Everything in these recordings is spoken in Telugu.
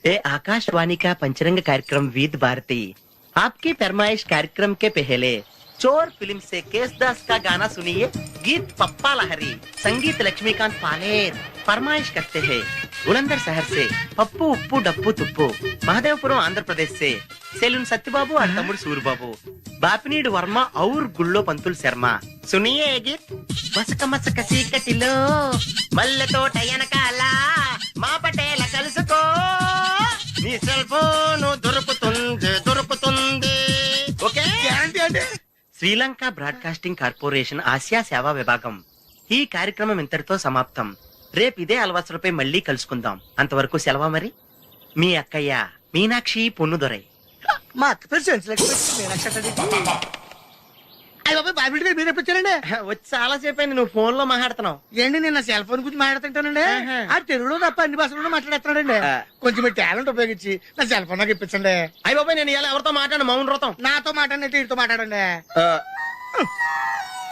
ये आकाशवाणी का पंचरंग कार्यक्रम विद भारती आपकी फरमाइश कार्यक्रम के पहले चोर फिल्म से केसदास का गाना सुनिए। गीत पप्पा लहरी, संगीत लक्ष्मीकांत पालेर। फरमाइश करते हैं बुलंदर शहर से पप्पू उप्पू डप्पू तुप्पू, महादेवपुरम आंध्र प्रदेश से सेलून सत्यबाबू और तमुड़ सूरबाबू, बापनीड वर्मा और गुल्लो पंतुल शर्मा। सुनिए ये गीत। मसक मसक सीकटिलो मल्ले तो टयनकाला మా పటేల కలుసుకో నీ సెల్ ఫోన్ దొరుకుతుంది ఓకే గ్యారంటీ అంటే శ్రీలంక బ్రాడ్కాస్టింగ్ కార్పొరేషన్ ఆసియా సేవా విభాగం ఈ కార్యక్రమం ఇంతటితో సమాప్తం. రేపు ఇదే అలవాసులపై మళ్ళీ కలుసుకుందాం. అంతవరకు సెలవా మరి. మీ అక్కయ్య మీనాక్షి పొన్నుదొరై. మా అక్క పేరు సెన్స్లక్ష్మి మీనాక్షి. అయ్య బాబాయ్ బాబీ గారు మీరు ఎప్పుడు వచ్చారండి? వచ్చి చాలా సేపు అయింది. నువ్వు ఫోన్ లో మాట్లాడుతున్నావు ఏంటి నేను సెల్ ఫోన్ గురించి మాట్లాడుతుంటానండి. ఆ తెలుగులో తప్ప అన్ని భాషల్లో మాట్లాడుతున్నాడండి. కొంచెం మీ టాలెంట్ ఉపయోగించి నా సెల్ ఫోన్ నాకు ఇప్పించండి. అయ్య బాబాయ్ నేను ఇలా ఎవరితో మాట్లాడు మౌన్ వ్రతం. నాతో మాట్లాడినట్టు వీటితో మాట్లాడండి.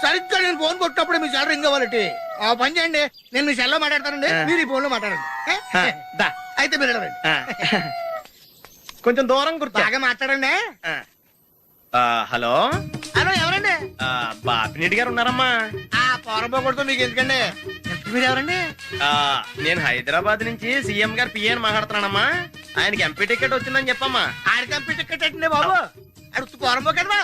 సరిగ్గా నేను ఫోన్ కొట్టినప్పుడు మీ సెల్ రింగ్ అవ్వాలంటే ఆ పని చేయండి. నేను మీ సెల్ లో మాట్లాడతానండి, మీరు ఈ ఫోన్ లో మాట్లాడండి. అయితే మీరు రండి. కొంచెం దూరం గుర్తు బాగా మాట్లాడండి. హలో హలో ఎవరండి? బాపినీటి గారు ఉన్నారమ్మా? ఆ పోరపోకూడదు మీకు ఎందుకండి. మీరు ఎవరండి? నేను హైదరాబాద్ నుంచి సీఎం గారు పిఏ మాట్లాడుతున్నానమ్మా. ఆయనకి ఎంపీ టికెట్ వచ్చిందని చెప్పమ్మా. ఆడికి ఎంపీ టికెట్ అండి బాబు. అడుగుతూ పోరపో కదా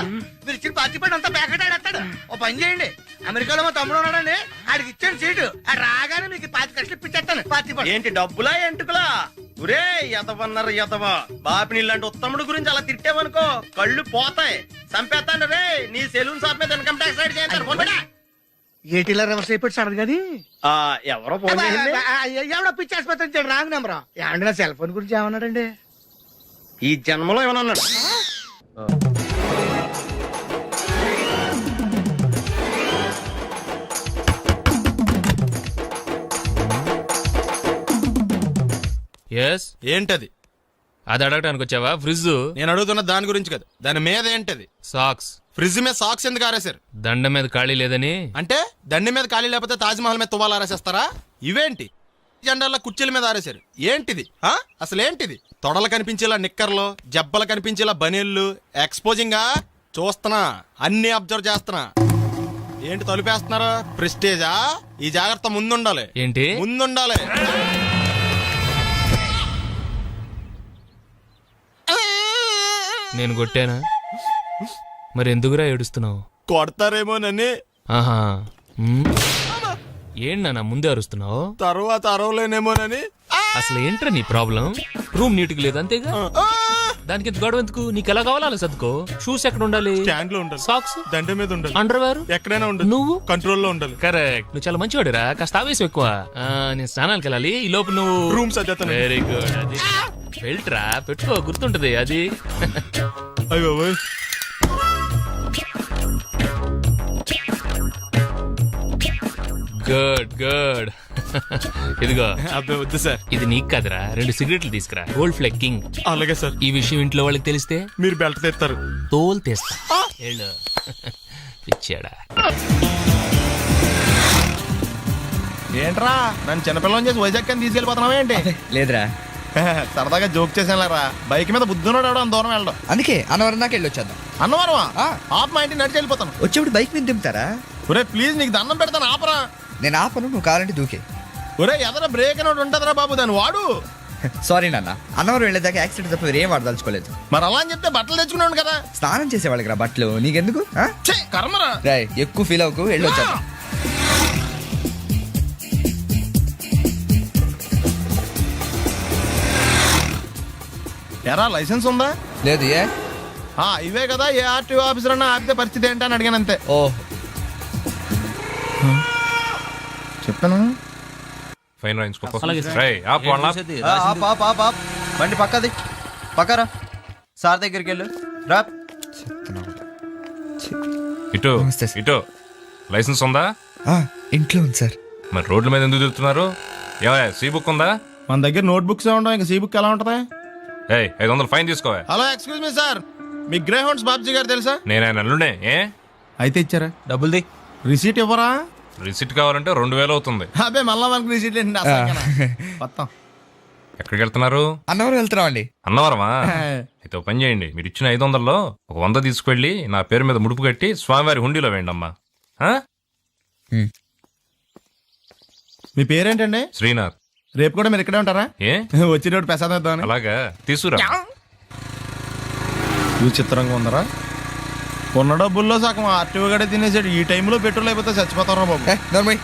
మీరు ఇచ్చిన పార్టీ పడి అంతా ప్యాకెట్ ఆడేస్తాడు. ఓ పని చేయండి, అమెరికాలో మా తమ్ముడు ఉన్నాడండి, ఆడికి ఇచ్చాను సీటు. ఆడు రాగానే మీకు 5 లక్షలు ఇప్పించేస్తాను పార్టీ పడి. ఏంటి డబ్బులా ఎంటుకులా? ఒరే ఎదవన్నారు ఎదవ. బాపిని లాంటి ఉత్తముడు గురించి అలా తిట్టావనుకో కళ్ళు పోతాయి, చంపేస్తాను రే. నీ సెలూన్ షాప్ మీద ఇన్కమ్ ట్యాక్స్ రైడ్ చేస్తారు. ఏటీలో రివర్స్ అయిపోయి సార్ గది. ఎవరో ఫోన్ చేసింది. ఎవడో పిచ్చి ఆసుపత్రి ఇచ్చాడు, రాంగ్ నెంబర్. ఏమండి నా సెల్ ఫోన్ గురించి ఏమన్నాడండి? ఈ జన్మలో ఏమన్నాడు? ఏంటది? అది అడగటానికి వచ్చావా? ఫ్రిడ్జ్. నేను అడుగుతున్న దాని గురించి కదా, దాని మీద ఏంటది? సాక్స్. ఫ్రిడ్జ్ మీద సాక్స్ ఎందుకు ఆరేశారు? దండ మీద ఖాళీ లేదని. అంటే దండి మీద ఖాళీ లేకపోతే తాజ్మహల్ మీద తువ్వాలు ఆరేసేస్తారా? ఇవేంటి జెండాల కుర్చీల మీద ఆరేశారు? ఏంటిది అసలు ఏంటిది? తొడలు కనిపించేలా నిక్కర్లు, జబ్బలు కనిపించేలా బనీళ్లు, ఎక్స్పోజింగ్ గా చూస్తున్నా, అన్ని అబ్జర్వ్ చేస్తున్నా. ఏంటి తలుపేస్తున్నారా? ప్రెస్టేజా? ఈ జాగ్రత్త ముందుండాలి. ఏంటి ముందుండాలి? నేను కొట్టానా? మరి ఎందుకురా ఏడుస్తున్నావు? కొడతారేమోనని. ఆహా, ఏంటన్నా ముందే అరుస్తున్నావు? తర్వాత అరవలేనేమోనని. అసలు ఏంట్రా నీ ప్రాబ్లం? రూమ్ నీట్గా లేదు అంతేగా, దానికి ఎంత గొడవ ఎందుకు? నీకు ఎలా కావాలో అలా సర్దుకో. షూస్ ఎక్కడ ఉండాలి? స్టాండ్ లో ఉండాలి. సాక్స్ దండ మీద ఉండాలి. అండర్వేర్ ఎక్కడైనా ఉండాలి. నువ్వు కంట్రోల్ లో ఉండాలి. కరెక్ట్. నువ్వు చాలా మంచివాడురా, కాస్త ఆవేశం ఎక్కువ. నేను స్నానానికి వెళ్ళాలి, ఈ లోపు నువ్వు రూమ్ సర్దేస్తాను. Very good. అది వెళ్ళరా, పెట్టుకో, గుర్తుంటది అది. అయ్యో గుడ్ గుడ్. ఇదిగో. అబ్బే వద్దు సార్. ఇది నీకు కాదురా, 2 సిగరెట్లు తీసుకురా. గోల్డ్ ఫ్లెక్కింగ్. అలాగే సార్. ఈ విషయం ఇంట్లో వాళ్ళకి తెలిస్తే మీరు బెల్ట్ తెస్తారు. తోలు తెస్తా. పిచ్చాడా? ఏంట్రా నన్ను చిన్నపిల్లని చేసి వైజాగ్ అని తీసుకెళ్ళిపోతున్నావా ఏంటి? లేదురా, సరదాగా జోక్ చేసానులేరా. బైక్ మీద బుద్ధున్నాడు అంత దూరం వెళ్ళడం. అందుకే అన్నవరం దాకా వెళ్ళి వచ్చేద్దాం. అన్నవరం ఆప్ మా ఇంటికి నడిచి వెళ్ళిపోతాను. వచ్చేప్పుడు బైక్ మీద దింపుతారా? ఒరే ప్లీజ్ నీకు దండం పెడతాను ఆపరా. నేను ఆపను, నువ్వు కావాలంటే దూకే. ఒరే ఎదర బ్రేక్ అని ఉంటుందిరా బాబు, దాన్ని వాడు. సారీ నాన్న, అన్నవరం వెళ్ళేదాకా యాక్సిడెంట్ తప్ప వేరేం వాడదలుచుకోలేదు. మరి అలా అని చెప్తే బట్టలు తెచ్చుకున్నాను కదా. స్నానం చేసేవాళ్ళకి రా బట్టలు, నీకెందుకు? కర్మరా. రాయ్ ఎక్కువ ఫీల్ అవ్వకు, వెళ్ళి వచ్చేద్దాం. ఎరా లైసెన్స్ ఉందా? లేదు. ఏ ఇవే కదా, ఏ ఆర్టీఓ ఆఫీసర్ అన్నా ఆపితే పరిస్థితి ఏంటని అడిగాను అంతే. ఓ చెప్పాను. ఫైన్ బండి పక్కది పక్కరా. సార్ దగ్గరికి వెళ్ళు రా. ఇటు ఇటు. లైసెన్స్ ఉందా? ఇంట్లో ఉంది సార్. మరి రోడ్ల మీద ఎందుకు తిరుగుతున్నారు? ఏమయ్యా సీ బుక్ ఉందా? మన దగ్గర నోట్ బుక్స్ ఉండవు, ఇంకా సీ బుక్ ఎలా ఉంటది? 500 ఫైన్ తీసుకోవా. హలో ఎక్స్క్యూజ్ మీ సార్, మీ గ్రే హౌండ్స్ బాబ్జీ గారు తెలుసా? నేను ఆయన అల్లుడే. అయితే ఇచ్చారా? డబ్బుల్ది రిసీట్ ఇవ్వరా? రిసిట్ కావాలంటే 2000 అవుతుంది. అబ్బే మళ్ళా మనకు రిసీట్ మొత్తం ఎక్కడికి వెళ్తున్నారు? అన్నవరం వెళ్తున్నాం అండి. అన్నవరమా? అయితే ఒక పని చేయండి, మీరు ఇచ్చిన 500లో ఒక 100 తీసుకెళ్ళి నా పేరు మీద ముడుపు కట్టి స్వామివారి హుండీలో వేయండి అమ్మా. ఆ? మీ పేరేంటండి? శ్రీనాథ్. రేపు కూడా మీరు ఇక్కడే ఉంటారా? ఏ వచ్చినప్పుడు ప్రసాదం ఇద్దామని. అలాగా తీసుకురా. విచిత్రంగా ఉందరా. కొన్న డబ్బుల్లో సగం ఆర్టీఓ గడే తినేసాడు. ఈ టైంలో పెట్రోల్ అయిపోతే చచ్చిపోతారా బాబు. నర్మయ్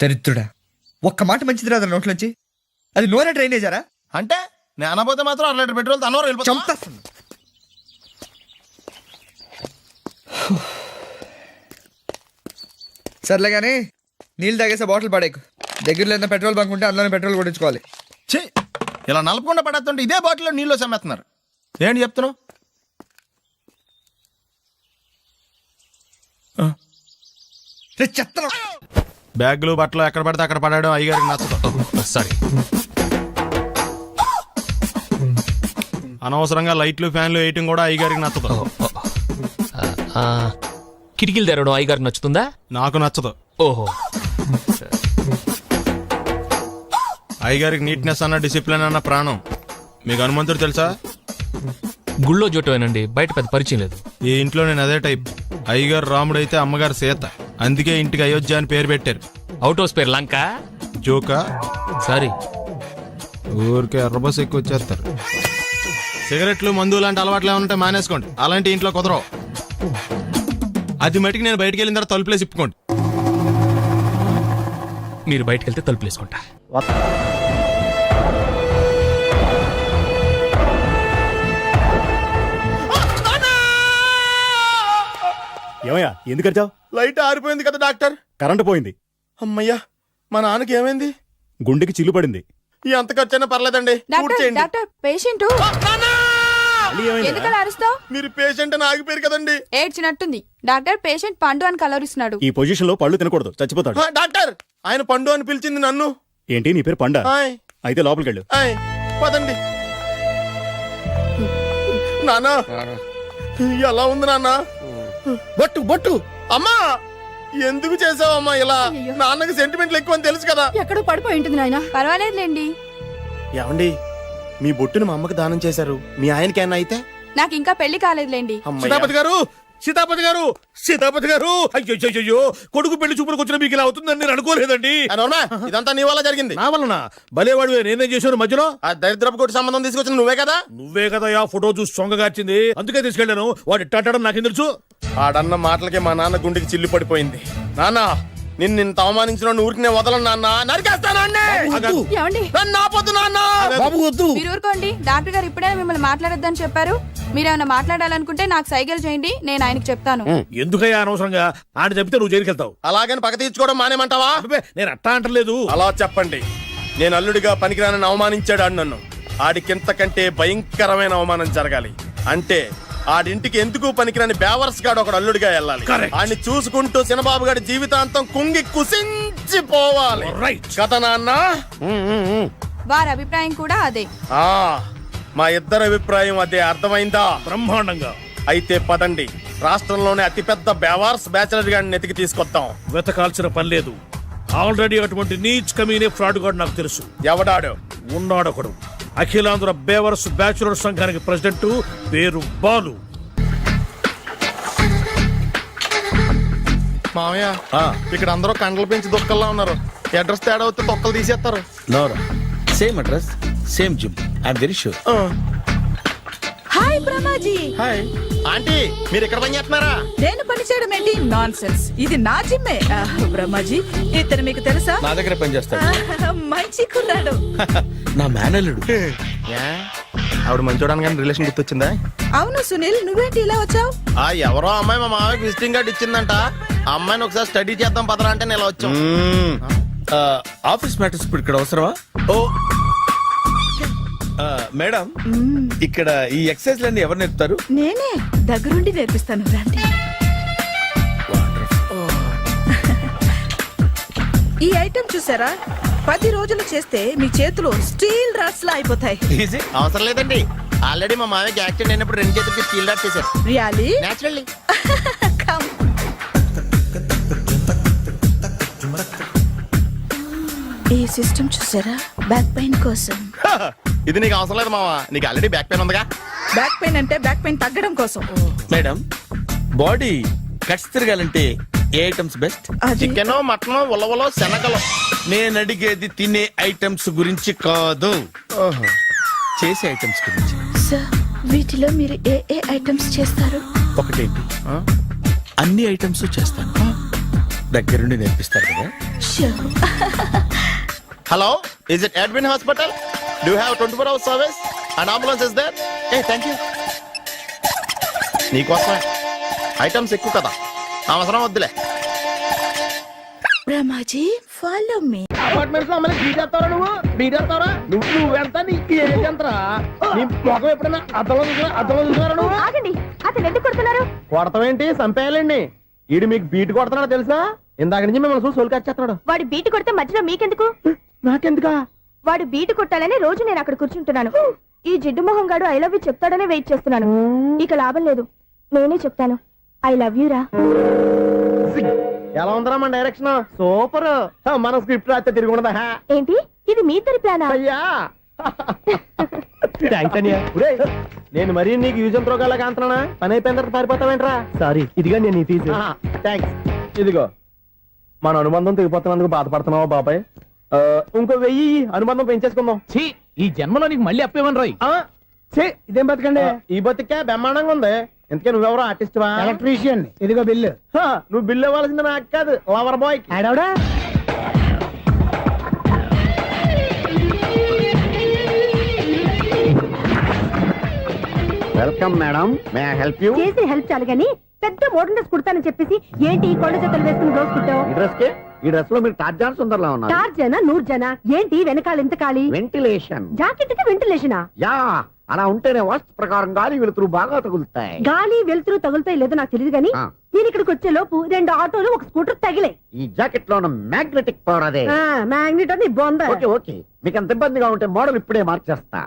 దరిద్రుడా, ఒక్క మాట మంచిది రాదు నోట్లోంచి. అది నూనె డ్రైనేజారా? అంటే నేను అనబోతే మాత్రం 2 లీటర్ పెట్రోల్ తనవారు వెళ్ళిపోతాం. చంపేస్తుంది. సర్లే కానీ నీళ్ళు తాగేసే బాటిల్ పడేకు. దగ్గరలో ఏదైనా పెట్రోల్ బంక్ ఉంటే అందులోనే పెట్రోల్ కొట్టించుకోవాలి. ఛీ, ఇలా నలపకుండా పడేస్తుంటే ఇదే బాటిల్లో నీళ్ళు సమ్మేస్తున్నారు. ఏంటి చెప్తున్నావు? చెత్త బ్యాగులు బట్టలు ఎక్కడ పడితే అక్కడ పడడం అయ్యగారికి నచ్చదు. సారీ. అనవసరంగా లైట్లు ఫ్యాన్లు వేయటం కూడా అయ్యగారికి నచ్చదు. కిటికీలు తెరవడం అయ్యగారికి నచ్చుతుందా? నాకు నచ్చదు. ఓహో. అయ్యగారికి నీట్నెస్ అన్న డిసిప్లిన్ అన్న ప్రాణం. మీకు హనుమంతుడు తెలుసా? గుళ్ళో జోటమేనండి, బయట పెద్ద పరిచయం లేదు. ఈ ఇంట్లో నేను అదే టైప్. అయ్యగారు రాముడు అయితే అమ్మగారు సీత. అందుకే ఇంటికి అయోధ్య అని పేరు పెట్టారు. అవుట్ హౌస్ పేరు లంక. జోకా? సారీ. ఊరికే ఎర్రబస్ ఎక్కువ వచ్చేస్తారు. సిగరెట్లు మందు లాంటి అలవాట్లు ఏమంటే మానేసుకోండి. అలాంటి ఇంట్లో కుదరవు. అది మటుకు నేను బయటికి వెళ్ళిన తర్వాత తలుపులేసి ఇప్పుకోండి. మీరు బయటకు వెళ్తే తలుపులు వేసుకుంటా. ఏమయ్యా ఎందుకు వచ్చావు? లైట్ ఆరిపోయింది కదా డాక్టర్. కరెంటు పోయింది. అమ్మయ్యా, మా నాన్నకి ఏమైంది? గుండెకి చిల్లు పడింది. ఎంత ఖర్చైనా పర్లేదండి. డాక్టర్ పేషెంట్ ఎందుకలా అరుస్తావు? మీరు పేషెంట్ అని ఆగిపోయారు కదండి. ఏడ్చినట్టుంది. డాక్టర్ పేషెంట్ పండు అని కలవరిస్తున్నాడు. ఈ పొజిషన్ లో పళ్ళు తినకూడదు, చచ్చిపోతాడు. డాక్టర్, ఆయన పండు అని పిలిచింది నన్ను. ఏంటి నీ పేరు పండా? ఆయ్, అయితే లోపలికి వెళ్ళు. ఆయ్, పదండి. నాన్న ఎలా ఉంది నాన్న? బొట్టు బొట్టు అమ్మా, ఎందుకు చేసావమ్మా ఇలా? నాన్నకి సెంటిమెంట్లు ఎక్కువ అని తెలుసు కదా. ఎక్కడో పడిపోయి ఉంటుంది నాయన. పర్వాలేదులేండి. ఏమండి, మీ బొట్టును మా అమ్మకి దానం చేశారు. మీ ఆయనకి ఏమన్నా అయితే? నాకు ఇంకా పెళ్లి కాలేదులేండి. సీతాపతి గారు, సీతాపతి గారు, సీతాపతి గారు, అయ్యో కొడుకు పెళ్లి చూపులకు వచ్చిన మీకు ఇలా అవుతుందని నేను అనుకోలేదండి. ఇదంతా నీ వల్ల జరిగింది. నా వలన భలేవాడు నేనేం చేశాను మధ్యలో? ఆ దరిద్రపు కొట్టి సంబంధం తీసుకొచ్చిన నువ్వే కదా. నువ్వే కదా ఆ ఫోటో చూసి సొంగగార్చింది, అందుకే తీసుకెళ్ళాను. వాడు ఇట్టాడడం నాకేం తెలుసు? ఆడన్న మాటలకి మా నాన్న గుండెకి చిల్లు పడిపోయింది. నాన్న, నిన్ను అవమానించిన ఊరికి నేను వదలను నాన్న. నరికేస్తాను ఏమండి? బాబు వద్దు. మీరు ఊరుకోండి. డాక్టర్ గారు ఇప్పుడే మిమ్మల్ని మాట్లాడొద్దని చెప్పారు. మీరేమైనా మాట్లాడాలనుకుంటే నాకు సైగలు చేయండి, నేను ఆయనకు చెప్తాను. ఎందుకయ్యా అనవసరంగా ఆయన చెప్తే నువ్వు జైలుకి వెళ్తావు? అలాగని పక్క తీర్చుకోవడం మానేమంటావా? నేను అట్టా అంటలేదు. అలా చెప్పండి. నేను అల్లుడిగా పనికిరానని అవమానించాడు ఆడు నన్ను. ఆడికింతకంటే భయంకరమైన అవమానం జరగాలి. అంటే ఆడింటికి ఎందుకు పనికిరాని బేవర్స్ గాడు ఒకడు అల్లుడిగా వెళ్ళాలి. ఆడిని చూసుకుంటూ చిన్నబాబు గారి జీవితాంతం కుంగి కుసించిపోవాలి. కదా నాన్న? వారి అభిప్రాయం కూడా అదే. మా ఇద్దరి అభిప్రాయం అదే. అర్థమైందా? బ్రహ్మాండంగా. అయితే పదండి, రాష్ట్రంలోనే అతిపెద్ద బేవార్స్ బ్యాచిలర్ గాడిని ఎతికి తీసుకొద్దాం. వెతకాల్సిన పని లేదు. ఆల్రెడీ అటువంటి నీచ్ కమీనే ఫ్రాడ్ గాడు నాకు తెలుసు. ఎవడాడు? ఉన్నాడొకడు. అఖిలాంధ్ర బేవర్స్ బ్యాచులర్ సంఘానికి ప్రెసిడెంట్, పేరు బాలు. మామయ్య, ఇక్కడ అందరూ కండలు పెంచి దుక్కల్లా ఉన్నారు. అడ్రస్ తేడా వస్తే తొక్కలు తీసేస్తారు. Same address, same gym. I'm very sure. Hi Brahmaji. Hi aunty, మీరు ఇక్కడ పని చేస్తున్నారా? నేను పని చేయడం ఏంటి? Non sense. ఇది నా జిమ్మే. బ్రహ్మాజీ, ఇతను మీకు తెలుసా? నా దగ్గర పని చేస్తాడు. మంచి కుర్రాడు. నా మేనల్లుడు. ఆవిడ మంచి చూడడానికి రిలేషన్ గుర్తొచ్చిందా? అవును సునీల్, నువ్వేంటి ఇలా వచ్చావు? ఎవరో అమ్మాయి మా మామయ్యకి విజిటింగ్ కార్డు ఇచ్చిందంట. ఆ అమ్మాయిని ఒకసారి స్టడీ చేద్దాం పదరా అంటే నేను ఇలా వచ్చాం. ఆఫీస్ మ్యాటర్స్ ఇప్పుడు ఇక్కడ అవసరమా? ఓ మేడం, ఇక్కడ ఈ ఎక్సర్సైజ్ లన్నీ ఎవరు నేర్పుతారు? నేనే దగ్గరుండి నేర్పిస్తాను, రండి. ఈ ఐటెం చూసారా? 10 రోజులు చేస్తే మీ చేతులు స్టీల్ రాట్స్ లా అయిపోతాయి. ఈజీ అవసరం లేదండి. ఆల్రెడీ మా మామయ్యకి యాక్సిడెంట్ అయినప్పుడు 2 చేతులకి స్టీల్ డాట్ చేశారు. రియాలీ? నేచురల్లీ. ఈ సిస్టమ్ చూసారా? బ్యాక్ పెయిన్ కోసం. ఇది నీకు అవసరం లేదు మావా, నీకు ఆల్రెడీ బ్యాక్ పెయిన్ ఉందిగా. బ్యాక్ పెయిన్ అంటే బ్యాక్ పెయిన్ తగ్గడం కోసం. మేడం, బాడీ కట్స్ తిరగాలంటే ఏ ఐటమ్స్ బెస్ట్? అది చికెన్, మటన్, ఉలవలో, శనగలు. నేను అడిగేది తినే ఐటమ్స్ గురించి కాదు, చేసే ఐటమ్స్ గురించి. సార్, వీటిలో మీరు ఏ ఏ ఐటమ్స్ చేస్తారు? ఒకటేంటి, అన్ని ఐటమ్స్ చేస్తాను. దగ్గరుండి నేర్పిస్తారు కదా. Sure. Hello, is it admin hospital? Do have 24 hours service and ambulance is there? Ah thank you. నీకోసమే ఐటమ్స్ ఎక్కువ కదా, అవసరం వద్దులే. Brahmaji, follow me. అపార్ట్మెంట్స్ లో అమ్మని బీటేస్తారా నువ్వెంత నీకు ఏంటంతరా? నీ మొఖం ఎప్పుడైనా అద్దంలో చూసారా నువ్వు? ఆగండి, అతను ఎందుకు కొడుతున్నారు? కొడతామేంటి, చంపేయాలండి. ఈడు మీకు బీట్ కొడుతున్నాడు తెలుసా? ఇందాక నుంచి మిమ్మల్ని చూసి సోల్కొచ్చేస్తున్నాడు. వాడు బీటు కొడితే మధ్యలో మీకెందుకు? నాకెందుకా? వాడు బీటు కొట్టాలని రోజు నేను అక్కడ కూర్చుంటున్నాను. ఈ జిడ్డు మొహం గాడు ఐ లవ్ యూ చెప్తాడనే వెయిట్ చేస్తున్నాను. ఇక లాభం లేదు, నేనే చెప్తాను. ఐ లవ్ యూ రా. ఎలా ఉందరా మన డైరెక్షన్? సూపర్. మన స్క్రిప్ట్ రాస్తే తిరిగి ఉండదా? ఏంటి ఇది మీ ఇద్దరి ప్లానా? అయ్యా నేను మరీ నీకు యూజ్ ఎంతో గల కాంతనా? పని అయిపోయిన తర్వాత పారిపోతావేంట్రా? సారీ, ఇదిగా నేను తీసి. థ్యాంక్స్. ఇదిగో, మన అనుబంధం తెగిపోతున్నందుకు బాధపడుతున్నావా బాబాయ్? ఇంకో 1000 అనుబంధం పెంచేసుకుందాం. ఈ జన్మలో నీకు మళ్ళీ అప్పేమని రాయి. ఇదేం బతకండి? ఈ బతికే బ్రహ్మాండంగా ఉంది. ఎందుకే నువ్వెవరో ఆర్టిస్ట్ వా? ఎలక్ట్రీషియన్. ఇదిగో బిల్లు. నువ్వు బిల్లు ఇవ్వాల్సింది నాకు కాదు, లవర్ బాయ్. ఆడవడా? Welcome madam, may I help you? చేసి హెల్ప్ చాలు గాని పెద్ద మోడల్ డ్రెస్ కుడతానని చెప్పేసి ఏంటి ఈ కొండ జతలు వేసుకుని రోజు కుట్టావు? ఈ డ్రెస్ లో మీరు టార్జాన్ సుందర్లా ఉన్నారు. టార్జనా నూర్జనా? ఏంటి వెనకాల ఎంత ఖాళీ? వెంటిలేషన్. జాకెట్ కి వెంటిలేషనా? యా, అలా ఉంటేనే వాస్తు ప్రకారం గాలి వెలుతురు బాగా తగులుతాయి. గాలి వెలుతురు తగులుతాయి లేదో నాకు తెలియదు గానీ నేను ఇక్కడికి వచ్చే లోపు 2 ఆటోలు, 1 స్కూటర్ తగిలే. ఈ జాకెట్ లో ఉన్న మ్యాగ్నెటిక్ పవర్ అదే. మ్యాగ్నెట్ అని బొంద. ఓకే ఓకే, మీకు అంత ఇబ్బందిగా ఉంటే మోడల్ ఇప్పుడే మార్చేస్తా.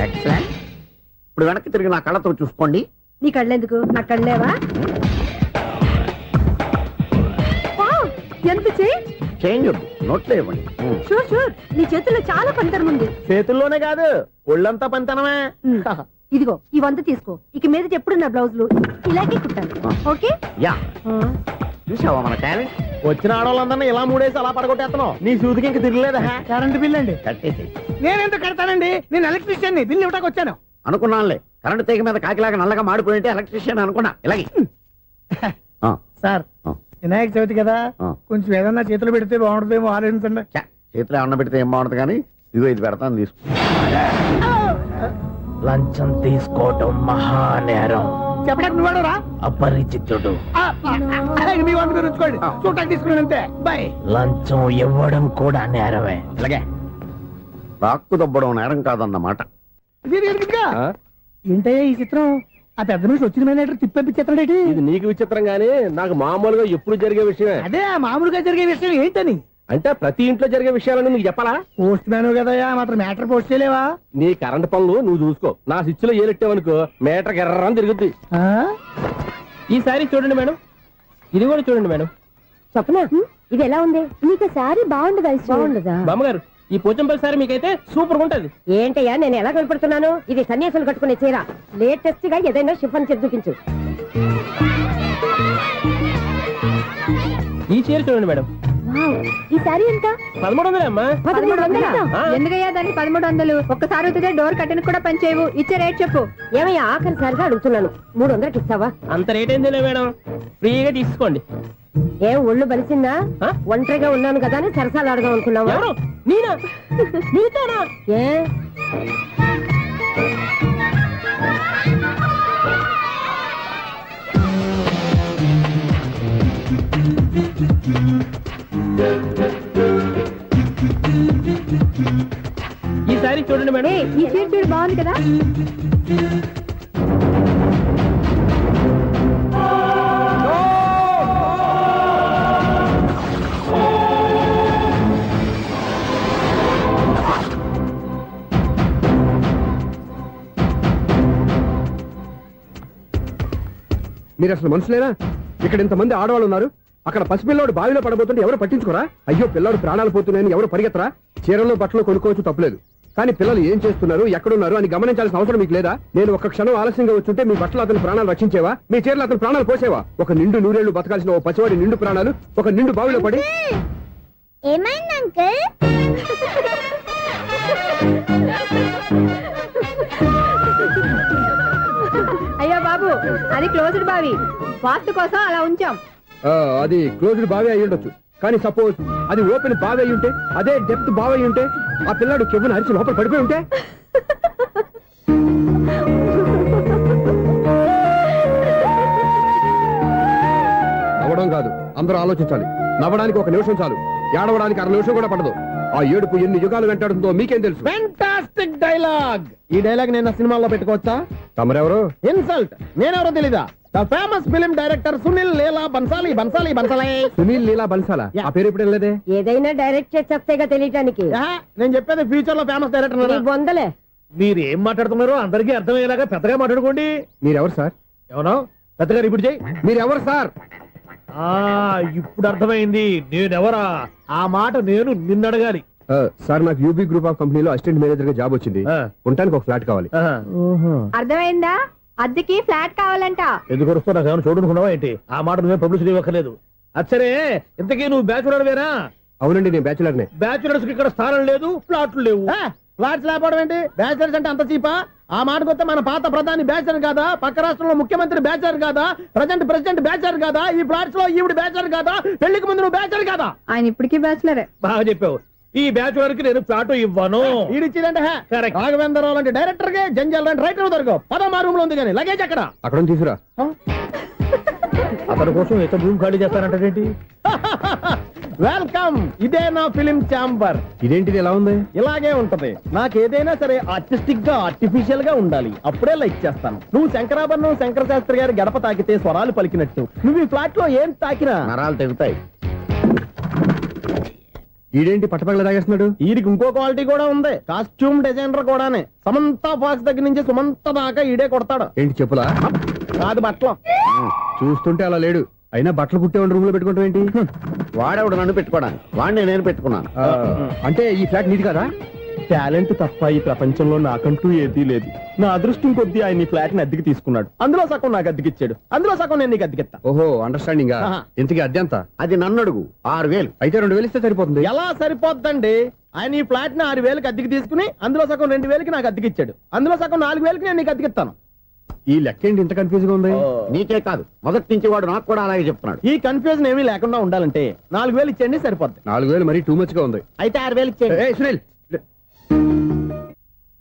ఎక్సలెంట్. ఇప్పుడు వెనక్కి తిరిగి నా కళ్ళతో చూసుకోండి. నీ కళ్ళెందుకు? నా కళ్ళేవా? ఎంత చేంజ్ నోట్లో ఇవ్వండి. షూర్ షూర్, నీ చేతుల్లో చాలా పంతరం ఉంది. చేతుల్లోనే కాదు, ఒళ్ళంతా పంతనమే. ఇదిగో ఈ 100 తీసుకో. ఇక మీద ఎప్పుడు నా బ్లౌజులు ఇలాగే కుట్టాను. ఓకే? యా. చూసావా మన టాలెంట్? వచ్చిన ఆడవాళ్ళందరినీ ఇలా మూడేసి అలా పడగొట్టేస్తున్నావు. నీ సూదికి ఇంక తిరగలేదా? కరెంట్ బిల్ అండి. కట్టేసి. నేనెందుకు కడతానండి? నేను ఎలక్ట్రీషియన్ ని. బిల్ ఇవ్వడానికి వచ్చాను. అనుకున్నానులే, కరెంట్ తీగ మీద కాకిలాగా నల్లగా మాడిపోయింటే ఎలక్ట్రీషియన్ అనుకున్నా. ఇలాగే సార్, వినాయక చవితి కదా, కొంచెం ఏదన్నా చేతులు పెడితే బాగుంటుందేమో ఆలోచించండి. చేతులు ఏమన్నా పెడితే ఏం బాగుంటుంది కానీ ఇదిగో ఇది పెడతాను, తీసుకో. లంచం తీసుకోవటం మహానేరం. చెప్పడానికి నువ్వాడరా? అపరిచితుడు. మీ వంట మీరు ఉంచుకోండి, చూడటానికి తీసుకున్నాను అంతే. బాయ్. లంచం ఇవ్వడం కూడా నేరమే. అలాగే రాక్కు దబ్బడం నేరం కాదన్నమాట. ఏంటయ్యా ఈ చిత్రం? ఆ పెద్ద మనిషి వచ్చిన మేనేటర్ తిప్పించేస్తాడేటి? ఇది నీకు విచిత్రం గానీ నాకు మామూలుగా ఎప్పుడు జరిగే విషయమే. అదే మామూలుగా జరిగే విషయం ఏంటని? అంటే ప్రతి ఇంట్లో జరిగే విషయాలని నీకు చెప్పాలా? పోస్ట్ మ్యాన్ కదయ్యా, మాత్రం మ్యాటర్ పోస్ట్ చేయలేవా? నీ కరెంట్ పనులు నువ్వు చూసుకో. నా స్విచ్ లో ఏలెట్టావనుకో మేటర్ ఎర్రని తిరుగుద్ది. ఈసారి చూడండి మేడం, ఇది కూడా చూడండి మేడం. చెప్పనా, ఇది ఎలా ఉంది? నీకు సారీ బాగుండదా? బాగుండదా? బామ్మగారు, ఈ పోచంపల్లి సారీ మీకైతే సూపర్ ఉంటది. ఏంటయ్యా నేను ఎలా కనపడుతున్నాను? ఇది సన్యాసులు కట్టుకునే చీర. లేటెస్ట్ గా ఏదైనా షిఫన్ చేసి చూపించు. ఈ చీర చూడండి మేడం. ఈ సారీ ఎంత? 1300 అమ్మా. 1300? ఎందుకయ్యా దాన్ని 1300? ఒక్కసారి అవుతుందే డోర్ కట్టిన కూడా పని చేయవు. ఇచ్చే రేట్ చెప్పు. ఏమయ్యా ఆఖరిసారిగా అడుగుతున్నాను, 300కి ఇస్తావా? అంత రేట్ ఏంది మేడం, ఫ్రీగా తీసుకోండి. ఏం ఒళ్ళు బలిసిందా? ఒంటరిగా ఉన్నాను కదా అని సరసాలు అడదాం అనుకున్నావా? నేనా? నీతోనా? ఏ ఈ సారీ చూడండి మేడం. ఈ చీర చూడు బాగుంది కదా. మీరు అసలు మనుషులేనా? ఇక్కడ ఇంతమంది ఆడవాళ్ళు ఉన్నారు, అక్కడ పసిపిల్లాడు బావిలో పడబోతుంటే ఎవరు పట్టించుకోరా? అయ్యో పిల్లాడు ప్రాణాలు పోతున్నాయని ఎవరు పరిగెత్తరా? చీరలు బట్టలు కొనుక్కోవచ్చు, తప్పులేదు. కానీ పిల్లలు ఏం చేస్తున్నారు, ఎక్కడున్నారు అని గమనించాల్సిన అవసరం మీకు లేదా? నేను ఒక్క క్షణం ఆలస్యంగా వచ్చుంటే మీ బట్టలు అతని ప్రాణాలు రక్షించేవా? మీ చీరలు అతని ప్రాణాలు పోసేవా? ఒక నిండు నూరేళ్లు బతకాల్సిన ఓ పసివాడి నిండు ప్రాణాలు ఒక నిండు బావిలో పడి. ఏమైంది అంకుల్? అయ్యో బాబు, అది క్లోజ్డ్ బావి, వాస్తు కోసం అలా ఉంచాం. అది క్లోజ్డ్ బావి అయి ఉండొచ్చు, కానీ సపోజ్ అది ఓపెన్ బావి అయి ఉంటే, అదే డెప్త్ బావి అయి ఉంటే, ఆ పిల్లాడు కెవ్వున అరిచి లోపల పడిపోయి ఉంటే. నవ్వడం కాదు, అందరూ ఆలోచించాలి. నవ్వడానికి ఒక నిమిషం చాలు, ఏడవడానికి 1/2 నిమిషం కూడా పడదు. ఆ ఏడుపు ఎన్ని యుగాలు వెంటాడుతుందో మీకేం తెలుసు? Fantastic dialogue. ఈ డైలాగ్ నేను సినిమాలో పెట్టుకోవచ్చా? తమరెవరు? ఇన్సల్ట్. నేనెవరో తెలీదా? The famous film director Sunil Leela Bhansali. Sunil Leela బన్సాలా? ఆ పేరు ఇప్పుడు వెళ్ళలేదే. ఏదైనా డైరెక్ట్ చేసి చెప్తేగా తెలియటానికి. నేను చెప్పేది ఫ్యూచర్ లో ఫేమస్ డైరెక్టర్. బొందలే. మీరు ఏం మాట్లాడుతున్నారో అందరికీ అర్థమయ్యేలాగా పెద్దగా మాట్లాడుకోండి. మీరెవరు సార్? ఎవరో పెద్దగా రిపీట్ చేయి. మీరెవరు సార్? ఇప్పుడు అర్థమైంది నేనెవరా. ఆ మాట నేను నిన్నడగాలి. సార్, నాకు యూబీ గ్రూప్ ఆఫ్ కంపెనీలో అసిస్టెంట్ మేనేజర్ గా జాబ్ వచ్చింది. ఉండటానికి ఒక ఫ్లాట్ కావాలి. అర్థమైందా? అద్దెకి ఫ్లాట్ కావాలంట. ఎందుకు వస్తున్నా నాకు ఏమైనా చూడనుకున్నావా ఏంటి? ఆ మాట నువ్వే పబ్లిసిటీ ఇవ్వక్కర్లేదు. అచ్చరే, ఇంతకీ నువ్వు బ్యాచులర్ వేరా? అవునండి, నేను బ్యాచులర్నే. బ్యాచులర్స్ కి ఇక్కడ స్థానం లేదు, ఫ్లాట్లు లేవు. ఫ్లాట్స్ లేకపోవడం ఏంటి? బ్యాచులర్స్ అంటే అంత చీపా? ఆ మాటకొస్తే మన పాత ప్రధాని బ్యాచర్ కాదా? పక్క రాష్ట్రంలో ముఖ్యమంత్రి బ్యాచర్ కాదా? ప్రెసిడెంట్ బ్యాచర్ కాదా? ఈ ఫ్లాట్స్ లో ఈవిడ బ్యాచర్ కాదా? పెళ్లికి ముందు నువ్వు బ్యాచర్ కాదా? ఆయన ఇప్పటికీ బ్యాచులరే. బాగా చెప్పావు. ఈ బ్యాచులర్ కి నేను ఫ్లాట్ ఇవ్వను. ఇచ్చిందంటే రాఘవేంద్రరావు లాంటి డైరెక్టర్ కి జంజల్ లాంటి రైటర్ దొరకవు. 10వ రూమ్ లో ఉంది కానీ లగేజ్ అక్కడ తీసుకురా. అతని కోసం ఎంత రూమ్ ఖాళీ చేస్తానంటే వెల్కమ్. ఇదే నా ఫిలిం ఛాంబర్. ఇదేంటిది ఎలా ఉంది? ఇలాగే ఉంటది. నాకు ఏదైనా సరే ఆర్టిస్టిక్ గా ఆర్టిఫిషియల్ గా ఉండాలి, అప్పుడే లైక్ చేస్తాను. నువ్వు శంకరాభరణం శంకర శాస్త్రి గారి గడప తాకితే స్వరాలు పలికినట్టు నువ్వు ఈ ఫ్లాట్ లో ఏం తాకినా నరాలు తెగుతాయి. ఈడేంటి పట్టపగల తాగేస్తున్నాడు? వీరికి ఇంకో క్వాలిటీ కూడా ఉంది. కాస్ట్యూమ్ డిజైనర్ కూడానే. సమంత ఫాక్స్ దగ్గర నుంచి సుమంత దాకా ఈడే కొడతాడు. ఏంటి చెప్పులా? కాదు, బట్టలు. చూస్తుంటే అలా లేడు. అయినా బట్టలు కుట్టేవాడి రూమ్ లో పెట్టుకుంటాం ఏంటి? వాడేవాడు నన్ను పెట్టుకోవడానికి, వాడిని నేను పెట్టుకున్నాను. అంటే ఈ ఫ్లాట్ నీది కదా? టాలెంట్ తప్ప ఈ ప్రపంచంలో నాకంటూ ఏదీ లేదు. నా అదృష్టం కొద్దీ ఆయన ఈ ఫ్లాట్ ని అద్దెకి తీసుకున్నాడు. అందులో సగం నాకు అద్దెకిచ్చాడు, అందులో సగం నేను నీకు అద్దెకిస్తా. ఓహో, అండర్స్టాండింగ్. ఇంతకీ అద్దె ఎంత? అది నన్ను అడుగు. 6,000. అయితే 2,000 ఇస్తే సరిపోతుంది. ఎలా సరిపోద్దండి? ఆయన ఈ ఫ్లాట్ ని 6,000కి అద్దెకి తీసుకుని అందులో సగం 2,000కి నాకు అద్దెకిచ్చాడు, అందులో సగం 4,000కి నేను నీకు అద్దెకిస్తాను. ఈ లెక్క ఏంటి ఇంత కన్ఫ్యూజ్ గా ఉంది? నీకే కాదు, మొదటి నుంచి వాడు నాకు కూడా అలాగే చెప్తున్నాడు. ఈ కన్ఫ్యూజన్ ఏమీ లేకుండా ఉండాలంటే 4,000 ఇచ్చేయండి, సరిపోద్ది. 4,000 మరీ టూ మచ్ గా ఉంది. అయితే 6,000 ఇచ్చేయండి. సునీల్,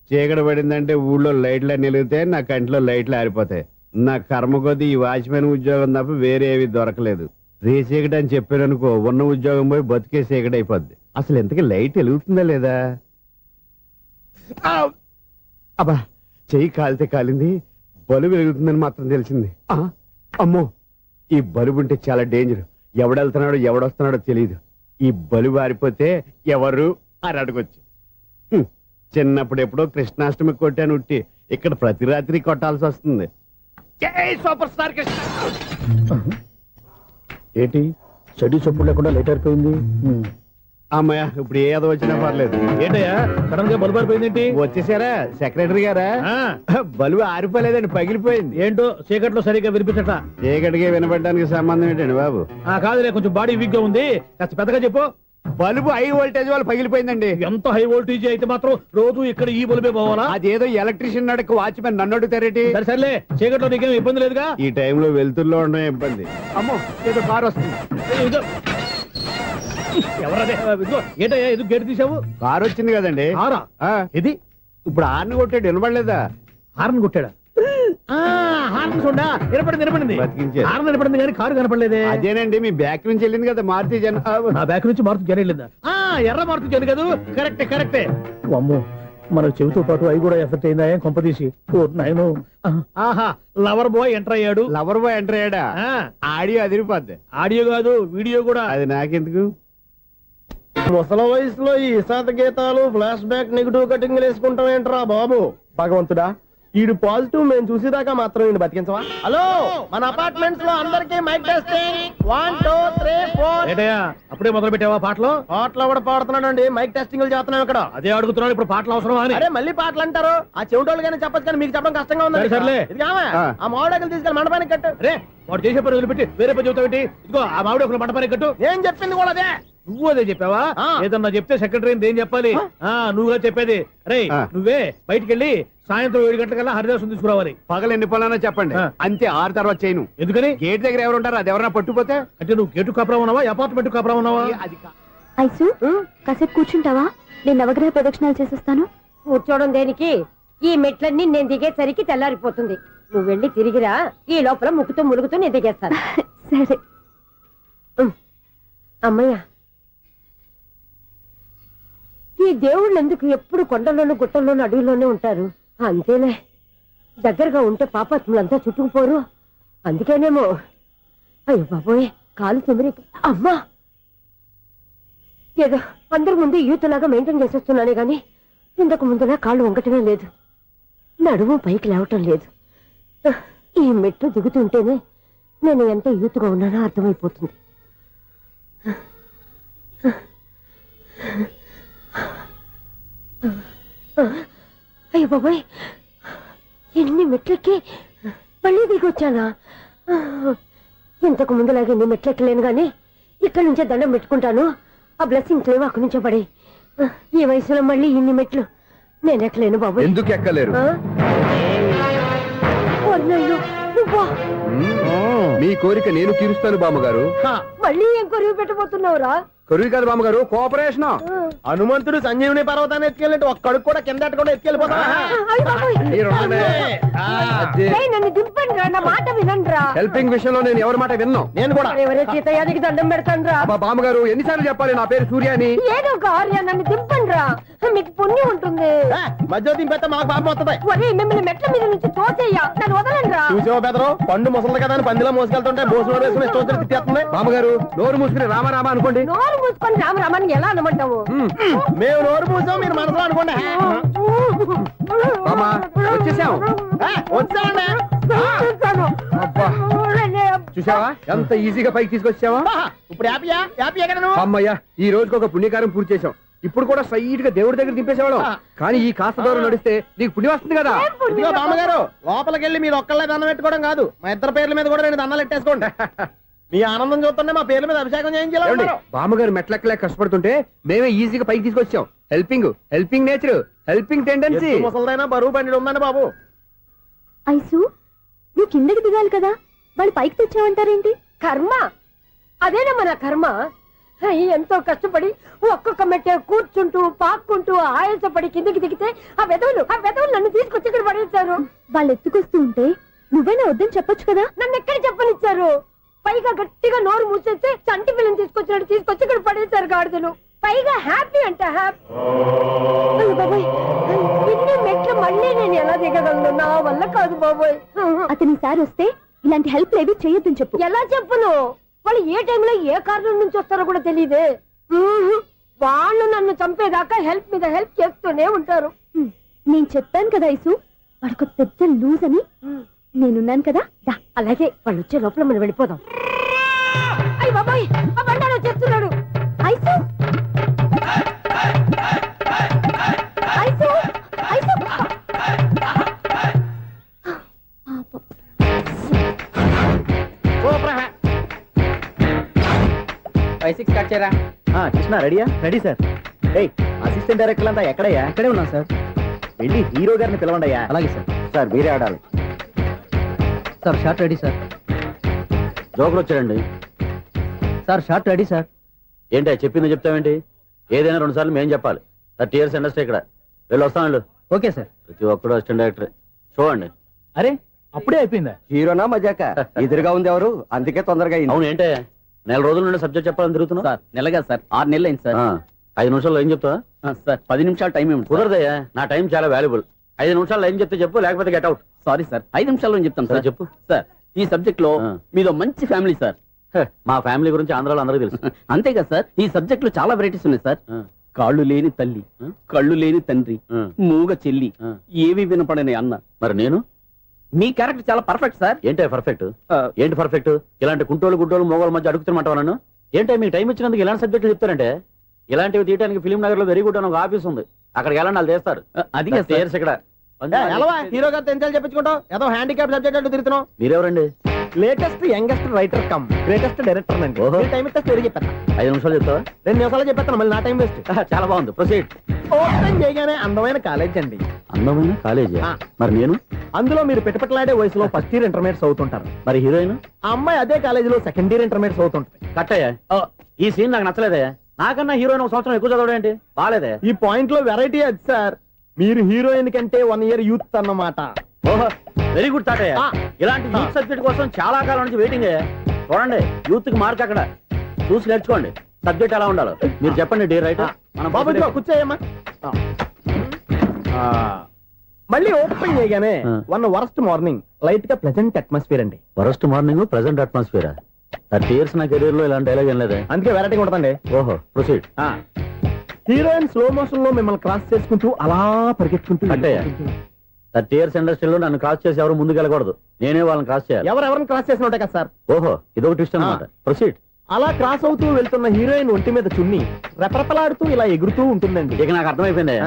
చీకటి పడిందంటే ఊళ్ళో లైట్లు నిలిగితే నా కంట్లో లైట్లు ఆరిపోతాయి. నా కర్మ కొద్దీ ఈ వాచ్మెన్ ఉద్యోగం తప్ప వేరే ఏవి దొరకలేదు. రేచీకటి అని చెప్పారనుకో, ఉన్న ఉద్యోగం పోయి బతికే చీకటి అయిపోద్ది. అసలు ఎంతకీ లైట్ వెలుగుతుందా లేదా? అబ్బా, చెయ్యి కాలితే కాలింది, బలుబు వెలుగుతుందని మాత్రం తెలిసింది. అమ్మో, ఈ బలుబు ఉంటే చాలా డేంజర్. ఎవడెళ్తున్నాడో ఎవడొస్తున్నాడో తెలియదు. ఈ బలుబు ఆరిపోతే ఎవరు అని అడగొచ్చు. చిన్నప్పుడు ఎప్పుడో కృష్ణాష్టమి కొట్టాను ఉట్టి, ఇక్కడ ప్రతి రాత్రి కొట్టాల్సి వస్తుంది. Super star Krishna. ఏంటి చెడు చెప్పుడు లేకుండా లేట్ అయిపోయింది? అమ్మయ్య, ఇప్పుడు ఏదో వచ్చినా పర్లేదు. ఏంటయ్యా సడన్ గా బలుబు ఆరిపోయింది? వచ్చేసారా సెక్రటరీ గారా? బలుబు ఆరిపోలేదండి, పగిలిపోయింది. ఏంటో చీకట్లో సరిగ్గా వినిపించట. చీకటికి వినపడడానికి సంబంధం ఏంటండి బాబు? కాదులే, కొంచెం బాడీ వీక్ గా ఉంది, కాస్త పెద్దగా చెప్పు. బల్బు హై వోల్టేజ్ వాళ్ళు పగిలిపోయిందండి. ఎంత హై వోల్టేజ్ అయితే మాత్రం రోజు ఇక్కడ ఈ బల్బే పోవాలా? అదేదో ఎలక్ట్రీషియన్ నడక వాచ్మెన్ నన్ను అడుగుతారేటి? సర్లే, చీకట్లో నీకేం ఇబ్బంది లేదుగా? ఈ టైంలో వెళ్తుల్లో ఉండడం ఇబ్బంది. అమ్మో, ఏదో కారు వస్తుంది. ఎవరదే? ఏంటయ్యా ఎందుకు గేట్ తీసావు? కారు వచ్చింది కదండి. ఇది ఇప్పుడు హార్న్ కొట్టాడు, వినపడలేదా? హార్న్ కొట్టాడా? హార్న్ చూడా వినపడింది. బతికించాడు. హార్న్ వినపడింది కానీ కారు కనపడలేదే. అదేనండి, మీ బ్యాక్ నుంచి వెళ్ళింది కదా మారుతి జన. నా బ్యాక్ నుంచి మారుతి జన వెళ్ళిందా? ఎర్ర మారుతి జన కదా? కరెక్టే. అమ్మో, మన చెవితో పాటు అవి కూడా ఎఫెక్ట్ అయిందా కొంపదీసి? నాయను. ఆహా, లవర్ బాయ్ ఎంటర్ అయ్యాడు. లవర్ బాయ్ ఎంటర్ అయ్యాడా? ఆడియో అదిరిపోద్ది. ఆడియో కాదు, వీడియో కూడా. అది నాకెందుకు? ముసలి వయసులో ఈ ఇసాత గీతాలు, ఫ్లాష్ బ్యాక్, నెగిటివ్ కటింగ్ వేసుకుంటాం ఏంట్రా బాబు? భగవంతుడా, ఈడు పాజిటివ్ మేము చూసేదాకా మాత్రం ఈయన బతికించవా? హలో, మన అపార్ట్మెంట్స్ లో అందరికీ మైక్ టెస్టింగ్ 1 2 3 4. అప్పుడే మొదలు పెట్టావా పాటలు? పాటలు కూడా పాడుతున్నాడు అండి, మైక్ టెస్టింగ్ చేస్తున్నాం ఇక్కడ. అదే అడుగుతున్నాను, ఇప్పుడు పాటలు అవసరమా అని. అరే మళ్ళీ పాటలు అంటారు, ఆ చెవిటోళ్ళు కానీ చెప్పచ్చు కానీ మీకు చెప్పడం కష్టంగా ఉంది. సర్లే. ఆ మామిడాకులు తీసుకెళ్ళి మండపానికి కట్టు. రే వాడు చేసే పని వదిలిపెట్టి వేరే పని చెబుతావు ఏంటి? ఇదిగో ఆ మామిడి ఒక మంటపానికి కట్టు. ఏం చెప్పింది కూడా అదే. నువ్వు అదే చెప్పావా? ఆ. ఏదన్నా చెప్తే సెక్రటరీ ఏం చెప్పాలి? నువ్వుగా చెప్పేది. రే నువ్వే బయటికి వెళ్ళి సాయంత్రం 7 గంటలకల్లా హరిదాసు తీసుకురావాలి. పగలు ఎన్ని పనులన్నా చెప్పండి, అంతే 6 తర్వాత చేయను. ఎందుకని? గేట్ దగ్గర ఎవరు ఉంటారు, అది ఎవరన్నా పట్టుపోతే. అంటే నువ్వు గేటు కాపురా ఉన్నావా, అపార్ట్మెంట్ కాపురా ఉన్నావా? అది ఐసు కాసేపు కూర్చుంటావా? నేను నవగ్రహ ప్రదక్షిణాలు చేసేస్తాను. కూర్చోవడం దేనికి? ఈ మెట్లన్నీ నేను దిగేసరికి తెల్లారిపోతుంది. నువ్వు వెళ్ళి తిరిగిరా, ఈ లోపల ముక్కుతూ ములుగుతూ నేను దిగేస్తాను. సరే. అమ్మయ్య, ఈ దేవుళ్ళు ఎందుకు ఎప్పుడు కొండల్లోనూ గుట్టల్లోనూ అడవిలోనే ఉంటారు? అంతేలే, దగ్గరగా ఉంటే పాపాత్ములంతా చుట్టుకుపోరు. అందుకేనేమో. అయ్యో బాబోయ్, కాలు చెమిరి. అమ్మా, ఏదో అందరి ముందు యూత్లాగా మెయింటైన్ చేసేస్తున్నానే గాని ఇంతకు ముందులా కాళ్ళు వంకటమే లేదు, నడుము పైకి లేవటం లేదు. ఈ మెట్లు దిగుతుంటేనే నేను ఎంత యూత్గా ఉన్నానో అర్థమైపోతుంది. అయ్యో బాబాయ్, ఎన్ని మెట్లెక్కి మళ్ళీ దిగొచ్చానా? ఇంతకు ముందులాగే ఎన్ని మెట్లెక్కలేను గాని ఇక్కడి నుంచే దండం పెట్టుకుంటాను. ఆ బ్లెస్సింగ్స్ లేవు అక్కడి నుంచే పడి. ఈ వయసులో మళ్ళీ ఇన్ని మెట్లు నేను ఎక్కలేను బాబాయ్. ఎందుకు ఎక్కలేరు? నువ్వా? మీ కోరిక నేను తీరుస్తాను బామ్మగారు. మళ్ళీ ఏం కొరివి పెట్టబోతున్నావురా? కొరువు కాదు బామ్మగారు, కోఆపరేషన్. హనుమంతుడు సంజీవుని పర్వతాన్ని ఎత్తుకెళ్ళినట్టు ఒక్కడికి కూడా కింద కూడా ఎత్తుకెళ్ళిపోతా. నన్ను దింపండి రా, నా మాట వినండి రా. హెల్పింగ్ విషయంలో నేను ఎవరి మాట విన్నాను. నేను కూడా ఎవరే సీతయ్యానికి దండం పెడతాను రా. బామ్మగారు ఎన్నిసార్లు చెప్పాలి నా పేరు సూర్య అని? ఏదో ఒక ఆర్య, నన్ను దింపండి రా, మీకు పుణ్యం ఉంటుంది. మధ్య దింపేస్తే మాకు పాపం వస్తుంది. ఒరే, మిమ్మల్ని మెట్ల మీద నుంచి తోసేయ్యా, నన్ను వదలండి రా. చూసావా బెదరు, పండు ముసలి కదా అని పందిలో మోసుకెళ్తుంటే బోసు వేసుకుని స్తోత్రం తిట్టేస్తుంది. బామ్మగారు నోరు మూసుకుని రామారామ అనుకోండి. నోరు మూసుకొని రామరామాన్ని ఎలా అనమంటావు? మేము నోరు పూసాం, మీరు మనసులో అనుకోండి. బామ్మ వచ్చేసాం. వచ్చామండి. అబ్బా చూసావా ఎంత ఈజీగా పైకి తీసుకొచ్చావా? ఇప్పుడు హ్యాపీయా? హ్యాపీయా కదా నువ్వు? అమ్మయ్యా, ఈ రోజుకి ఒక పుణ్యకారం పూర్తి చేసాం. ఇప్పుడు కూడా స్ట్రైట్ గా దేవుడి దగ్గర దింపేసేవాళ్ళం. కానీ ఈ కాస్త దూరం నడిస్తే నీకు పుణ్యం వస్తుంది కదా. ఇదిగో బామ్మగారు, లోపలికి వెళ్ళి మీరు ఒక్కళ్ళే దండం పెట్టుకోవడం కాదు, మా ఇద్దరు పేర్ల మీద కూడా 2 దండాలు ఎట్టేసుకోండి. మీ ఆనందం చూస్తుంటే మా పేర్ల మీద అభిషేకం చేయించాలి. బామ్మగారు మెట్లెక్కలే కష్టపడుతుంటే మేమే ఈజీగా పైకి తీసుకొచ్చాం. Helping nature, helping tendency. ముసలిదైనా బరువు బండి ఉందండి బాబు. ఐసు నువ్వు కిందకి దిగాలి కదా, వాళ్ళు పైకి తెచ్చావంటారేంటి? కర్మ అదేనమ్మా నా కర్మ. ఎంతో కష్టపడి ఒక్కొక్క మెట్టే కూర్చుంటూ పాక్కుంటూ ఆయాసపడి కిందకి దిగితే ఆ వెధవులు నన్ను తీసుకొచ్చి ఇక్కడ పడేశారు. వాళ్ళు ఎత్తుకొస్తూ ఉంటే నువ్వేనా వద్దని చెప్పొచ్చు కదా. నన్ను ఎక్కడ చెప్పనిచ్చారు? పైగా గట్టిగా నోరు మూసేస్తే చంటి పిల్లని తీసుకొచ్చినట్టు తీసుకొచ్చి ఇక్కడ పడేశారు గాడిదలు. పైగా హ్యాపీ అంటే హ్యాపీ. బాబోయ్, ఇన్ని మెట్లు మళ్ళీ నేను ఎలా దిగగలను? నా వల్ల కాదు బాబోయ్. అతని సారి వస్తే ఇలాంటి హెల్ప్ లేవి చేయొద్దని చెప్పు. ఎలా చెప్పును? వాళ్ళు ఏ టైంలో ఏ కారణం నుంచి వస్తారో కూడా తెలియదే. వాళ్ళు నన్ను చంపేదాకా హెల్ప్ మీద హెల్ప్ చేస్తూనే ఉంటారు. నేను చెప్పాను కదా ఐసు, వాడొక పెద్ద లూజ్ అని. నేనున్నాను కదా. అలాగే వాళ్ళు వచ్చే లోపల మనం వెళ్ళిపోదాం. అయ్య బాబాయ్, ఆ బండారు వచ్చేస్తున్నాడు. ఐసు ఐసు ఐసు 5-6 కట్ చేయరా. కృష్ణ రెడీయా? Ready sir. అసిస్టెంట్ డైరెక్టర్ అంతా ఎక్కడయ్యా? ఇక్కడే ఉన్నాం సార్. వెళ్ళి హీరో గారిని పిలవండి. అలాగే సార్. సార్ మీరే ఆడాలి sir. Short ready sir. Joker వచ్చాడండి సార్. Short ready sir. ఏంటి చెప్పింది చెప్తావేంటి? ఏదైనా 2 సార్లు మేం చెప్పాలి. 30 years ఇండస్ట్రీ ఇక్కడ. వెళ్ళి వస్తాను. Okay sir. ప్రతి ఒక్కడు అసిస్టెంట్ డైరెక్టర్. చూడండి. అరే అప్పుడే అయిపోయిందా? హీరోనా మజాక? ఎదురుగా ఉంది ఎవరు, అందుకే తొందరగా అయింది. అవును ఏంటే, 4 రోజుల నుండి సబ్జెక్ట్ చెప్పాలని తిరుగుతున్నా సార్. నెలగా సార్, 6 నెలలు అయింది సార్. 5 నిమిషాల్లో ఏం చెప్తా సార్? 10 నిమిషాలు టైం ఏమి కుదరదయ్యా. నా టైం చాలా వాల్యుబుల్. 5 నిమిషాల్లో ఏం చెప్తే చెప్పు, లేకపోతే గెట్ అవుట్. సారీ సార్, 5 నిమిషాల్లో చెప్తాను సార్. చెప్పు సార్. ఈ సబ్జెక్ట్ లో మీదో మంచి ఫ్యామిలీ సార్. మా ఫ్యామిలీ గురించి ఆంధ్రాలో అందరికీ తెలుసు. అంతేగా సార్, ఈ సబ్జెక్ట్ లో చాలా వెరైటీస్ ఉన్నాయి సార్. కాళ్ళు లేని తల్లి కళ్ళు లేని తండ్రి మూగ చెల్లి ఏవి వినపడని అన్న మరి నేను మీ క్యారెక్టర్ చాలా పర్ఫెక్ట్ సార్. ఏంటే పర్ఫెక్ట్? ఏంటి పర్ఫెక్ట్? ఇలాంటి గుంటోళ్ళు మొగోళ్ళ మధ్య అడుగుతున్నమాట నన్ను. ఏంటంటే మీకు టైం ఇచ్చినందుకు ఇలాంటి సబ్జెక్టులు చెప్తారంటే ఇలాంటివి తీయడానికి ఫిలిం నగర్ లో వెరీ గుడ్ అని ఒక ఆఫీస్ ఉంది, అక్కడికి వెళ్ళండి వాళ్ళు చేస్తారు. అది ఇక్కడ హీరో గారితో ఎంత చెప్పించుకుంటావు? ఏదో హ్యాండిక్యాప్ సబ్జెక్ట్ అంటూ తిరుగుతున్నావు. మీరెవరండి? Latest youngest writer cum greatest director అండి. టైం ఇస్తే స్టోరీ చెప్పేస్తా. 5 నిమిషాలు చెప్తావా? 2 నిమిషాలు చెప్పేస్తాను, మళ్ళీ నా టైం వేస్ట్. చాలా బాగుంది, ప్రొసీడ్. ఓపెన్ చేయగానే అందమైన కాలేజ్ అండి. అందమైన కాలేజీ? మరి నేను అందులో మీరు పెట్టుపట్లాడే వయసులో ఫస్ట్ ఇయర్ ఇంటర్మీడియట్స్ అవుతుంటారు. మరి హీరోయిన్? ఆ అమ్మాయి అదే కాలేజీలో సెకండ్ ఇయర్ ఇంటర్మీడియట్స్ అవుతుంటది. కట్టయ్యా, ఈ సీన్ నాకు నచ్చలేదే. నాకన్నా హీరోయిన్ 1 సంవత్సరం ఎక్కువ చదవడం ఏంటి? బాలేదే. ఈ పాయింట్ లో వెరైటీ అది సార్. మీరు హీరోయిన్ కంటే 1 ఇయర్ యూత్ అన్నమాట. ఓహో, వెరీ గుడ్ తాటయ్య. ఇలాంటి యూత్ సబ్జెక్ట్ కోసం చాలా కాలం నుంచి వెయిటింగ్. చూడండి, యూత్ కి మార్క్ అక్కడ చూసి నేర్చుకోండి. సబ్జెక్ట్ ఎలా ఉండాలో మీరు చెప్పండి. డే రైట్ బాబు కూర్చోయమ్మా. మళ్ళీ ఓపెన్ చేయగానే 1 వరస్ట్ మార్నింగ్ లైట్ గా ప్లెజెంట్ అట్మాస్ఫియర్ అండి. Worst morning present atmosphere. 30 years నా కెరీర్ లో ఇలాంటి డైలాగ్ ఏం లేదే. అందుకే వెరైటీ ఉంటుందండి. ఓహో, ప్రొసీడ్. హీరోయిన్ స్లో మోషన్ లో మిమ్మల్ని క్రాస్ చేసుకుంటూ అలా పరిగెత్తుకుంటూ 30 years ఇండస్ట్రీలో నన్ను క్రాస్ చేసి ఎవరు ముందుకు వెళ్ళకూడదు, నేనే వాళ్ళని క్రాస్ చేయాలి. ఎవరెవరిని క్రాస్ చేసిన ఉంటాయి కదా సార్. ఓహో, ఇదొక ట్విస్ట్ అన్నమాట. ప్రొసీడ్. అలా క్రాస్ అవుతూ వెళ్తున్న హీరోయిన్ ఒంటి మీద చున్ని రెపరెపలాడుతూ ఇలా ఎగురుతూ ఉంటుందండి. ఇక నాకు అర్థమైపోయింది.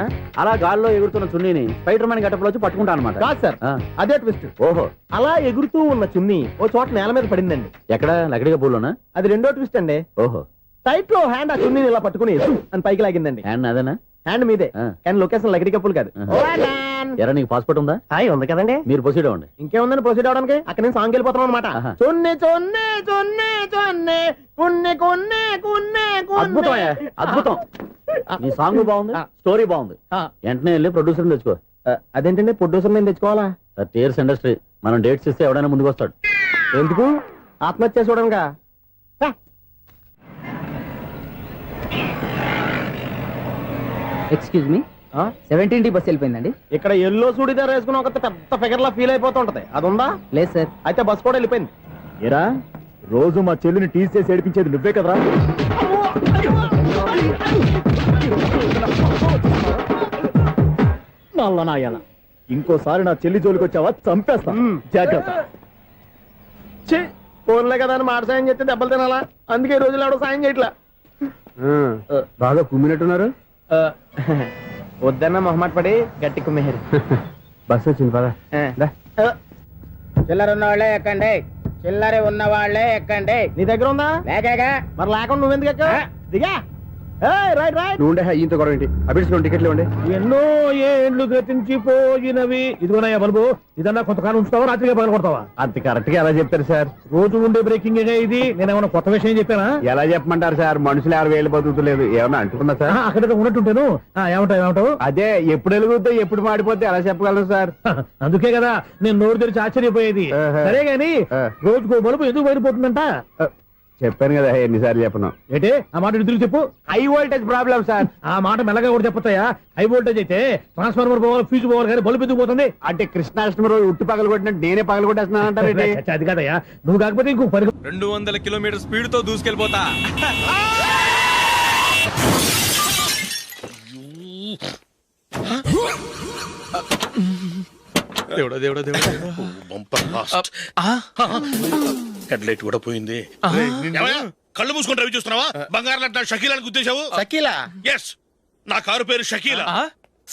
అలా గాల్లో ఎగురుతున్న చున్నీని స్పైడర్ మ్యాన్ గెటప్ లో వచ్చి పట్టుకుంటా అనమాట. కాదు సార్, అదే ట్విస్ట్. ఓహో, అలా ఎగురుతూ ఉన్న చున్ని ఓ చోట నేల మీద పడిందండి. ఎక్కడ? లకడిగా పూలోనా? అది రెండో ట్విస్ట్ అండి. ఓహో, టైట్ లో హ్యాండ్ ఆ చున్నీని ఇలా పట్టుకుని అని పైకి లాగిందండి. హ్యాండ్ అదేనా? హ్యాండ్ మీదే, కానీ లొకేషన్ లకడి కప్పులు కాదు. ఎరా, నీకు పాస్పోర్ట్ ఉందా? ఉంది కదండి. మీరు ప్రొసీడ్ అవ్వండి. ఇంకేముందని ప్రొసీడ్ అవడానికి? అక్కడ నేను సాంగ్ వెళ్ళిపోతున్నాం అనమాట. చొన్నే చొన్నే చొన్నే చొన్నే కున్నే కొన్నే కున్నే. అద్భుతం, అద్భుతం. నీ సాంగ్ బాగుంది, స్టోరీ బాగుంది. వెంటనే వెళ్ళి ప్రొడ్యూసర్ తెచ్చుకో. అదేంటండి ప్రొడ్యూసర్ నేను తెచ్చుకోవాలా? 30 years ఇండస్ట్రీ, మనం డేట్స్ ఇస్తే ఎవడైనా ముందుకు వస్తాడు. ఎందుకు? ఆత్మహత్య చూడనుగా. Excuse me, 17D bus వెళ్ళిపోయిందండి. ఇక్కడ ఎల్లో చూడిదార్ వేసుకుని ఒక పెద్ద ఫిగర్ లా ఫీల్ అయిపోతుంటది, అది ఉందా? లేదు సార్. అయితే బస్ కూడా వెళ్ళిపోయింది. ఏరా, రోజు మా చెల్లిని టీస్ చేసి ఏడిపించేది నువ్వే కదరా? నల్ల నాయన, ఇంకోసారి నా చెల్లి జోలికి వచ్చావా చంపేస్తా, జాగ్రత్త. ఫోన్లే కదా అని మాట సాయం చేస్తే దెబ్బలు తినాలా? అందుకే ఈ రోజులు ఎవడో సాయం చేయట్లా. బాగా కుమ్మినట్టున్నారు. వద్దన్న మొహమాట పడి గట్టి కుమ్మేరు. బస్సు వచ్చింది పదా. చిల్లర ఉన్న వాళ్ళే ఎక్కండి, చిల్లర ఉన్న వాళ్ళే ఎక్కండి. నీ దగ్గర ఉందా? లేకగా. మరి లేకుండా నువ్వెందుకు ఎక్క? దిగా. Right right. నువ్వు ఉండే ఇంత గొడవ ఏంటి? అభిడ్స్ టికెట్లు ఇవ్వండి. ఎన్నో ఏండ్లు గతించిపోయినవి. ఇదిగోనయ్యా బల్బు, ఇదన్నా కొంతకాలం ఉంచుతావా, రాత్రిగా పగల కొడతావా? అంత కరెక్ట్ గా ఎలా చెప్తారు సార్? రోజు ఉండే బ్రేకింగ్ ఇది. నేనేమన్నా కొత్త విషయం చెప్పానా? ఎలా చెప్పమంటారు సార్? మనుషులు 60 ఏళ్ళు బతుకుతలేదు, ఏమన్నా అంటున్నా సార్? అక్కడ ఉన్నట్టుంటాను. ఏమంటావు? అదే, ఎప్పుడు వెలుగుతో ఎప్పుడు మాడిపోతే ఎలా చెప్పగలరు సార్? అందుకే కదా నేను నోరు తెరిచి ఆశ్చర్యపోయేది. సరే గాని రోజుకో బలుపు ఎందుకు బయటపోతుందంట? చెప్పాను కదా ఎన్నిసార్లు చెప్పను. ఏంటి ఆ మాట ఎదురు చెప్పు. High voltage problem sir. ఆ మాట మెల్లగా కూడా చెప్పతాయా? హై వోల్టేజ్ అయితే ట్రాన్స్ఫార్మర్ పోవాలి, ఫ్యూజ్ పోవాలి, కానీ బల్బు ఎందుకు పోతుంది? అంటే కృష్ణాష్టమి రోజు ఉట్టి పగలు కొట్టినట్టు నేనే పగలు కొట్టేస్తున్నానంటే అది కదయ్యా, నువ్వు కాకపోతే ఇంకో 200 కిలోమీటర్ స్పీడ్ తో దూసుకెళ్ళిపోతా. దేవుడా దేవుడా దేవుడా, హెడ్ లైట్ కూడా పోయింది. కళ్ళు మూసుకొని రవి చూస్తున్నావా? బంగారం లాంటి షకీలాని గుర్తించావు? షకీలా? ఎస్, నా కారు పేరు Shakeela.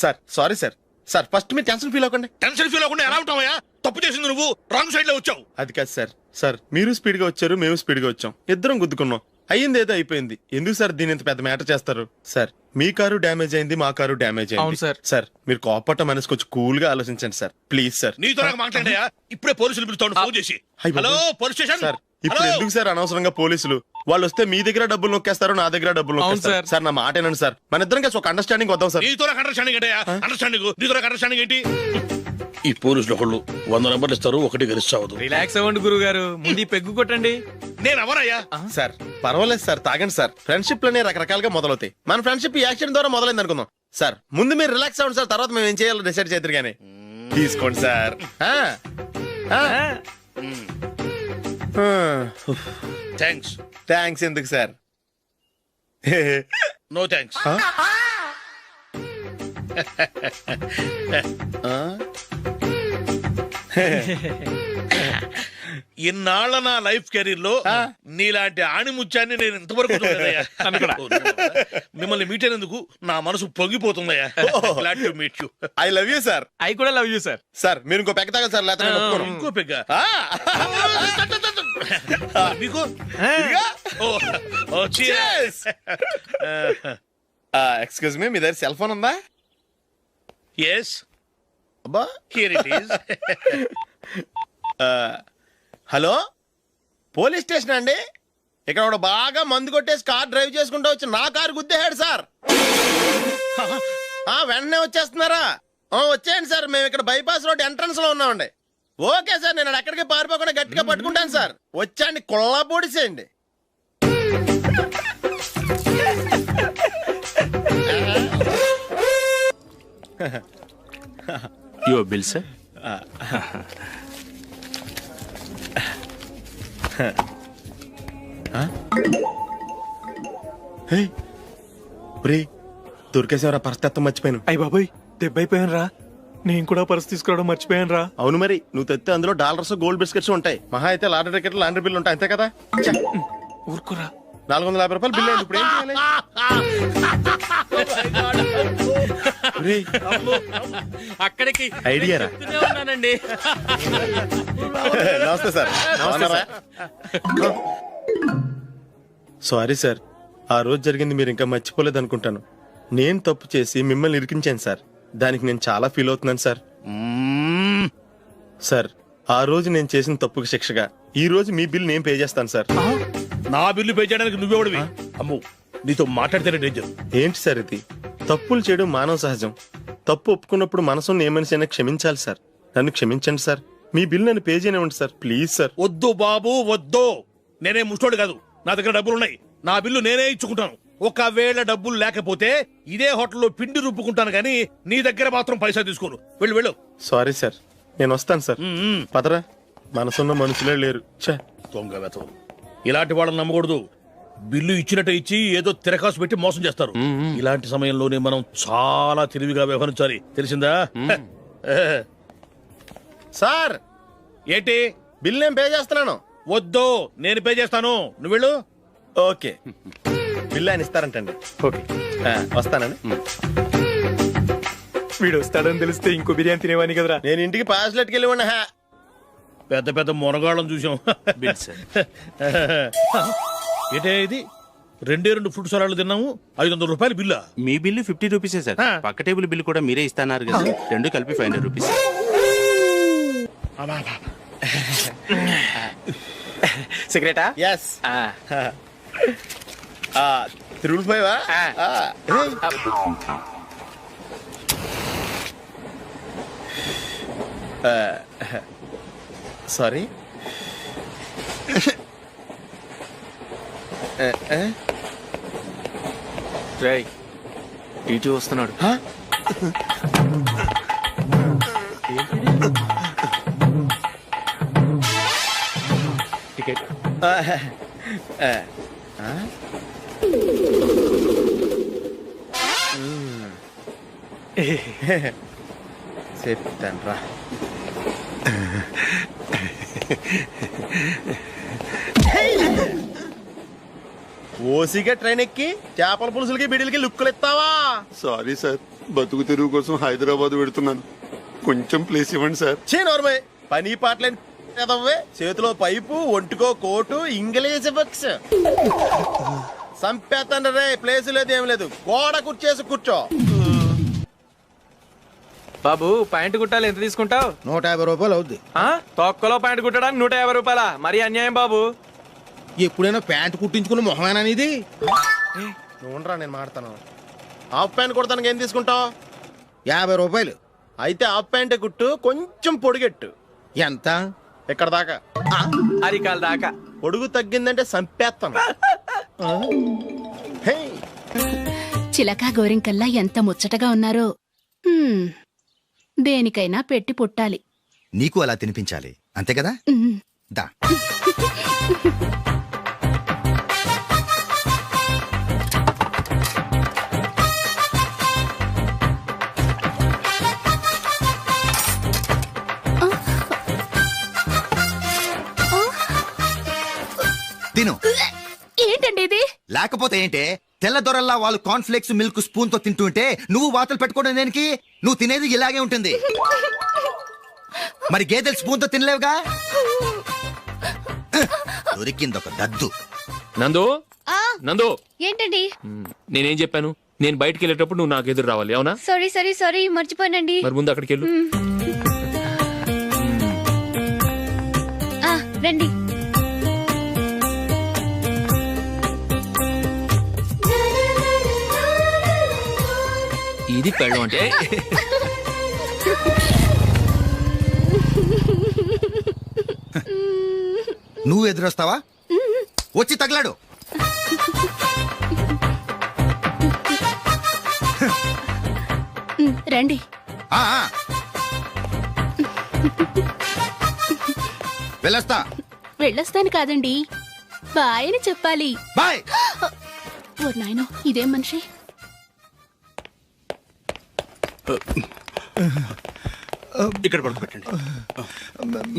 Sir sorry sir. Sir first మీరు టెన్షన్ ఫీల్ అవ్వకండి. టెన్షన్ ఫీల్ అవ్వకుండా ఎలా ఉంటావా? తప్పు చేసింది నువ్వు, రాంగ్ సైడ్ లో వచ్చావు. అది కాదు సార్. సార్ మీరు స్పీడ్ గా వచ్చారు, మేము స్పీడ్ గా వచ్చాం, ఇద్దరం గుద్దుకున్నాం. అయ్యింది ఏదో అయిపోయింది. ఎందుకు సార్ దీని ఇంత పెద్ద మ్యాటర్ చేస్తారు? సార్ మీ కారు డ్యామేజ్ అయింది, మా కారు డ్యామేజ్ అయింది. సార్ సార్ మీరు కోపట్ట మనసు కొంచెం కూల్ గా ఆలోచించండి సార్, ప్లీజ్ సార్. నీతో నాకు మాట్లాడాయా? ఇప్పుడే పోలీసులు పిలుస్తాను, ఫోన్ చేసి. Hello police station. సార్ ఇప్పుడు ఎందుకు సార్ అనవసరంగా పోలీసులు? వాళ్ళు వస్తే మీ దగ్గర డబ్బులు నొక్కేస్తారు, నా దగ్గర డబ్బులు నొక్కేస్తారు. సార్ నా మాట ఏనండి సార్, మన ఇద్దరం కలిసి ఒక అండర్స్టాండింగ్ వద్దాం సార్. నీతో నాకు అండర్స్టాండింగ్ ఏంటయ్యా? అండర్స్టాండింగ్, నీతో నాకు అండర్స్టాండింగ్ ఏంటి? ఈ పోలీసులు ఒకళ్ళు 100 నెంబర్లు ఇస్తారు, ఒకటి గెలుస్తావు. రిలాక్స్ అవ్వండి గురువు గారు, ముందు పెగ్గు కొట్టండి. నేను ఎవరయ్యా? సార్ పర్వాలేదు సార్, తాగండి సార్. ఫ్రెండ్షిప్ లోనే రకరకాలుగా మొదలవుతాయి. మన ఫ్రెండ్షిప్ ఈ యాక్షన్ ద్వారా మొదలైంది అనుకుందాం. సార్ ముందు మీరు రిలాక్స్ అవ్వండి సార్, తర్వాత మేము ఏం చేయాలో డిసైడ్ చేద్దరు గానీ. తీసుకోండి సార్. థ్యాంక్స్. థ్యాంక్స్ ఎందుకు సార్? No thanks. ఇన్నాళ్ళ నా లైఫ్ కెరీర్ లో నీలాంటి ఆణిముత్యాన్ని నేను ఇంతవరకు చూడలేదయ్యా. మిమ్మల్ని మీట్ అయినందుకు నా మనసు పొంగిపోతుందయ్యా. Glad to meet you. I love you sir. I కూడా లవ్ యూ సార్. సార్ మీరు ఇంకో పెక్క తాగండి సార్, లేకపోతే నేను ఒప్పుకోను. ఇంకో పెగ్గ మీకు ఎక్స్క్యూజ్ మీ, మీ దగ్గర సెల్ ఫోన్ ఉందా? ఎస్, అబ్బా, here it is. Hello, police station అండి. ఇక్కడ ఒకడు బాగా మందు కొట్టేసి కార్ డ్రైవ్ చేసుకుంటూ వచ్చి నా కారు గుద్దేశాడు సార్. వెంటనే వచ్చేస్తున్నారా? వచ్చేయండి సార్, మేము ఇక్కడ బైపాస్ రోడ్ ఎంట్రన్స్ లో ఉన్నామండి. ఓకే సార్, నేను ఎక్కడికి పారిపోకుండా గట్టిగా పట్టుకుంటాను సార్. వచ్చాండి, కుళ్ళా పొడిసేయండి. Your bill sir. దొరికేసేవరా, పరిస్థితి మర్చిపోయాను. అయ్య బాబాయ్, దెబ్బైపోయాను రా. నేను కూడా పర్స్ తీసుకురావడం మర్చిపోయాను రా. అవును మరి, నువ్వు తెస్తే అందులో డాలర్స్, గోల్డ్ బిస్కెట్స్ ఉంటాయి. మహా అయితే లాటరీ టికెట్, లాండ్రీ బిల్లు ఉంటాయి, అంతే కదా. ఊరుకురా. 450 రూపాయలు బిల్లు అయింది. ఇప్పుడు ఏం చేయాలి? అక్కడికి ఐడియా రా. ఉన్నానండి. నమస్తే సార్. సారీ సార్, ఆ రోజు జరిగింది మీరు ఇంకా మర్చిపోలేదు అనుకుంటాను. నేను తప్పు చేసి మిమ్మల్ని ఇరికించాను సార్. దానికి నేను చాలా ఫీల్ అవుతున్నాను సార్. సార్, ఆ రోజు నేను చేసిన తప్పుకి శిక్షగా ఈ రోజు మీ బిల్ నేను పే చేస్తాను సార్. నా బిల్లు పే చేయడానికి నువ్వెవడివి? అమ్ము, నీతో మాట్లాడితేనే డేంజర్. ఏంటి సార్ ఇది? తప్పులు చేయడం మానవ సహజం. తప్పు ఒప్పుకున్నప్పుడు మనసుని ఏ మనిషి అయినా క్షమించాలి సార్. నన్ను క్షమించండి సార్. మీ బిల్ నన్ను పే చేయనివ్వండి సార్, ప్లీజ్ సార్. వద్దు బాబు, వద్దు. నేనే ముష్టోడు కాదు, నా దగ్గర డబ్బులున్నాయి. నా బిల్లు నేనే ఇచ్చుకుంటాను. ఒకవేళ డబ్బులు లేకపోతే ఇదే హోటల్లో పిండి రుబ్బుకుంటాను గానీ నీ దగ్గర మాత్రం పైసా తీసుకోను. వెళ్ళు వెళ్ళు. సారీ సార్, నేను వస్తాను సార్. పదరా, మనసున్న మనుషులే లేరు. దొంగ వెతవు. ఇలాంటి వాళ్ళని నమ్మకూడదు. బిల్లు ఇచ్చినట్టు ఇచ్చి ఏదో తిరకాసు పెట్టి మోసం చేస్తారు. ఇలాంటి సమయంలోనే మనం చాలా తెలివిగా వ్యవహరించాలి, తెలిసిందా? సార్, ఏంటి? బిల్ నేను పే చేస్తున్నాను. వద్దు, నేను పే చేస్తాను, నువ్వు వెళ్ళు. ఓకే, బిల్ ఆయన ఇస్తారంటండి. ఓకే, వస్తానండి. వీడు వస్తాడని తెలిస్తే ఇంకో బిర్యానీ తినేవాని కదరా. నేను ఇంటికి పాస్లెట్కి వెళ్ళి ఉన్నా. పెద్ద పెద్ద మునగాళ్ళం చూసాం. Bill sir. ఏంటే ఇది? 2 ఫ్రూట్ సలాడ్లు తిన్నాము, 500 రూపాయలు బిల్లా? మీ బిల్లు 50 రూపీసే సార్. పక్క టేబుల్ బిల్లు కూడా మీరే ఇస్తాన్నారు కదా, రెండు కలిపి 500 రూపీస్. సిగరెటా? ఎస్. 355. సారీ. రేయ్, టీటీ వస్తున్నాడు. టికెట్. చెప్తాను రా. ఓసిగా ట్రైన్ ఎక్కి చేపల పులుసులకి బిడిలకి లుక్కులు ఇస్తావా? సారీ సార్, బతుకు తెరువు కోసం హైదరాబాద్ పెడుతున్నాను. కొంచెం ప్లేస్ ఇవ్వండి సార్. నోర్మే, పని పాటలేని కదవ్వే. చేతిలో పైపు, ఒంటికో కోటు, ఇంగ్లీష్ బుక్స్. సంపేతండ్రి రే, ప్లేస్ లేదు ఏం లేదు. గోడ కుర్చేసి కూర్చో. బాబు, ప్యాంటు కుట్టాలి, ఎంత తీసుకుంటావు? 150 రూపాయలు అవుద్ది. తొక్కలో ప్యాంటు కుట్టడానికి 150 రూపాయల? మరి అన్యాయం బాబు. ఎప్పుడైనా ప్యాంటు కుట్టించుకున్న మొహమేనా ఇది? నువ్వురా, నేను మాడతాను. హాఫ్ ప్యాంట్ కుడతానికి ఏం తీసుకుంటావు? 50 రూపాయలు. అయితే హాఫ్ ప్యాంటే కుట్టు, కొంచెం పొడిగెట్టు. ఎంత? ఎక్కడ దాకా? అరికాల దాకా. పొడుగు తగ్గిందంటే సంపేస్తాను. చిలకా గోరింకల్లా ఎంత ముచ్చటగా ఉన్నారో. దేనికైనా పెట్టి పుట్టాలి. నీకు అలా తినిపించాలి, అంతే కదా? దా. తిను. ఏంటండి ఇది? లేకపోతే ఏంటే, తెల్లదొరల్లా వాళ్ళు కార్న్ఫ్లేక్స్ మిల్క్ స్పూన్ తో తింటుంటే నువ్వు వాతలు పెట్టుకోవడం దేనికి? నువ్వు తినేది ఇలాగే ఉంటుంది. మరి గేదెలు స్పూన్ తో తినలేవుగా. దొరికింది ఒక దద్దు. నందు నందు, ఏంటండి? నేనేం చెప్పాను? నేను బయటికి వెళ్ళేటప్పుడు నువ్వు నాకు ఎదురు రావాలి, అవునా? సారీ మర్చిపోయానండి. మరి ముందు అక్కడికి వెళ్ళు. రండి. ఇది పెళ్ళం అంటే. నువ్వు ఎదురొస్తావా? వచ్చి తగలాడు. రండి. వెళ్ళొస్తా. వెళ్ళొస్తాను కాదండి, బాయ్ అని చెప్పాలి. బాయ్. ఓ నాయనో, ఇదేం మనిషి? ఇక్కడ పడుకోబెట్టండి.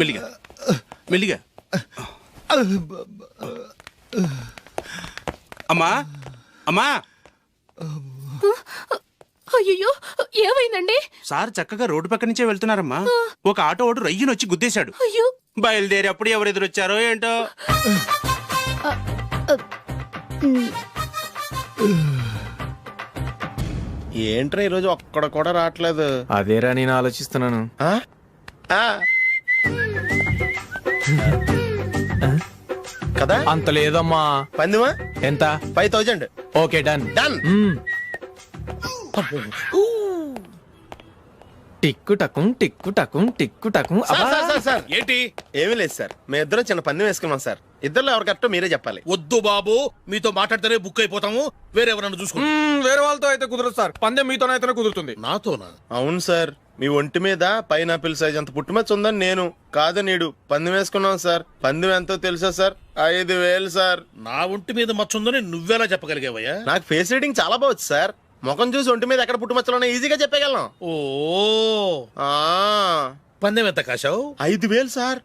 మెల్లిగా మెల్లిగా. అమ్మా అమ్మా. అయ్యో, ఏమైందండి? సార్ చక్కగా రోడ్డు పక్క నుంచే వెళ్తున్నారమ్మా. ఒక ఆటో ఓడు రయ్యను వచ్చి గుద్దేశాడు. అయ్యో. బయలుదేరి అప్పుడు ఎవరు ఎదురొచ్చారో ఏంటో. ఏంట్రా ఈరోజు ఒక్కడ కూడా రావట్లేదు? అదేరా నేను ఆలోచిస్తున్నాను. కదా అంత లేదమ్మా. పందిమా ఎంత? 5000. Okay, done. డన్. టిక్కు టకుం టిక్కు టకుం టిక్కు టకుం. సార్ ఏంటి? ఏమీ లేదు సార్, మేము ఇద్దరం చిన్న పందెం వేసుకున్నాం సార్. ఇద్దరు ఎవరు కరెక్టో మీరే చెప్పాలి. వద్దు బాబు, మీతో మాట్లాడితేనే బుక్ అయిపోతాము. వేరెవరన్నా చూసుకోండి. వేరే వాళ్ళతో అయితే కుదరదు సార్. పందెం మీతోనైతేనే కుదురుతుంది. నాతోనా? అవును సార్, మీ ఒంటి మీద పైనాపిల్ సైజ్ అంత పుట్టుమచ్చ ఉందని నేను కాదు నీడు పందెం వేసుకున్నాం సార్. పందెం ఎంతో తెలుసా సార్? 5000 సార్. నా ఒంటి మీద మచ్చ ఉందని నువ్వెలా చెప్పగలిగావయ్యా? నాకు ఫేస్ రీడింగ్ చాలా బాగుంది సార్. ముఖం చూసి ఒంటి మీద ఎక్కడ పుట్టుమచ్చలో ఈజీగా చెప్పగలను. ఓ, పందెం ఎంత కాశావు? 5000 సార్.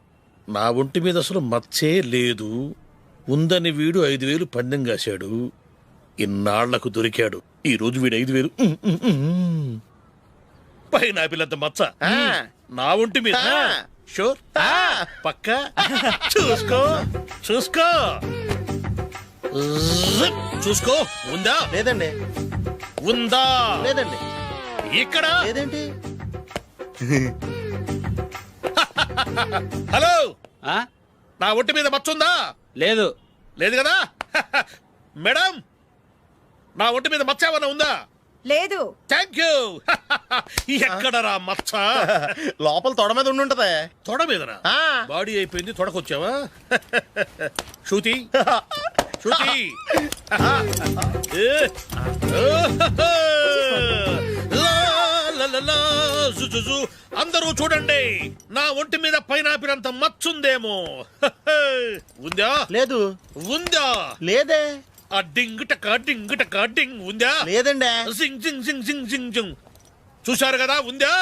నా ఒంటి మీద అసలు మచ్చే లేదు. ఉందని వీడు 5000 పందెం కాశాడు. ఇన్నాళ్లకు దొరికాడు. ఈ రోజు వీడు 5000. పైన పిల్లంత మచ్చ నా ఒంటి మీద. షూర్? పక్క చూసుకో చూసుకో చూసుకో. ఉందా? లేదండి. ఉందా? లేదండి. ఇక్కడ లేదేంటి? హలో, నా ఒంటి మీద మచ్చ ఉందా? లేదు. లేదు కదా? మేడం, నా ఒంటి మీద మచ్చ ఏమన్నా ఉందా? లేదు. Thank you. ఎక్కడరా మచ్చ? లోపల తొడ మీద ఉండుంటదే. తొడ మీదనా? బాడీ అయిపోయింది, తొడకొచ్చావా? శృతి శృతి. అందరూ చూడండి, నా ఒంటి మీద పైనాపిల్ అంత మచ్చుందేమో. ఉందా? లేదు. ఉందా? లేదే. ఆ డింగ్ టక డింగ్ టక డింగ్ ఉందా? లేదండి. సింగ్ సింగ్ సింగ్ సింగ్ సింగ్ సింగ్. చూశారు కదా? ఉందా?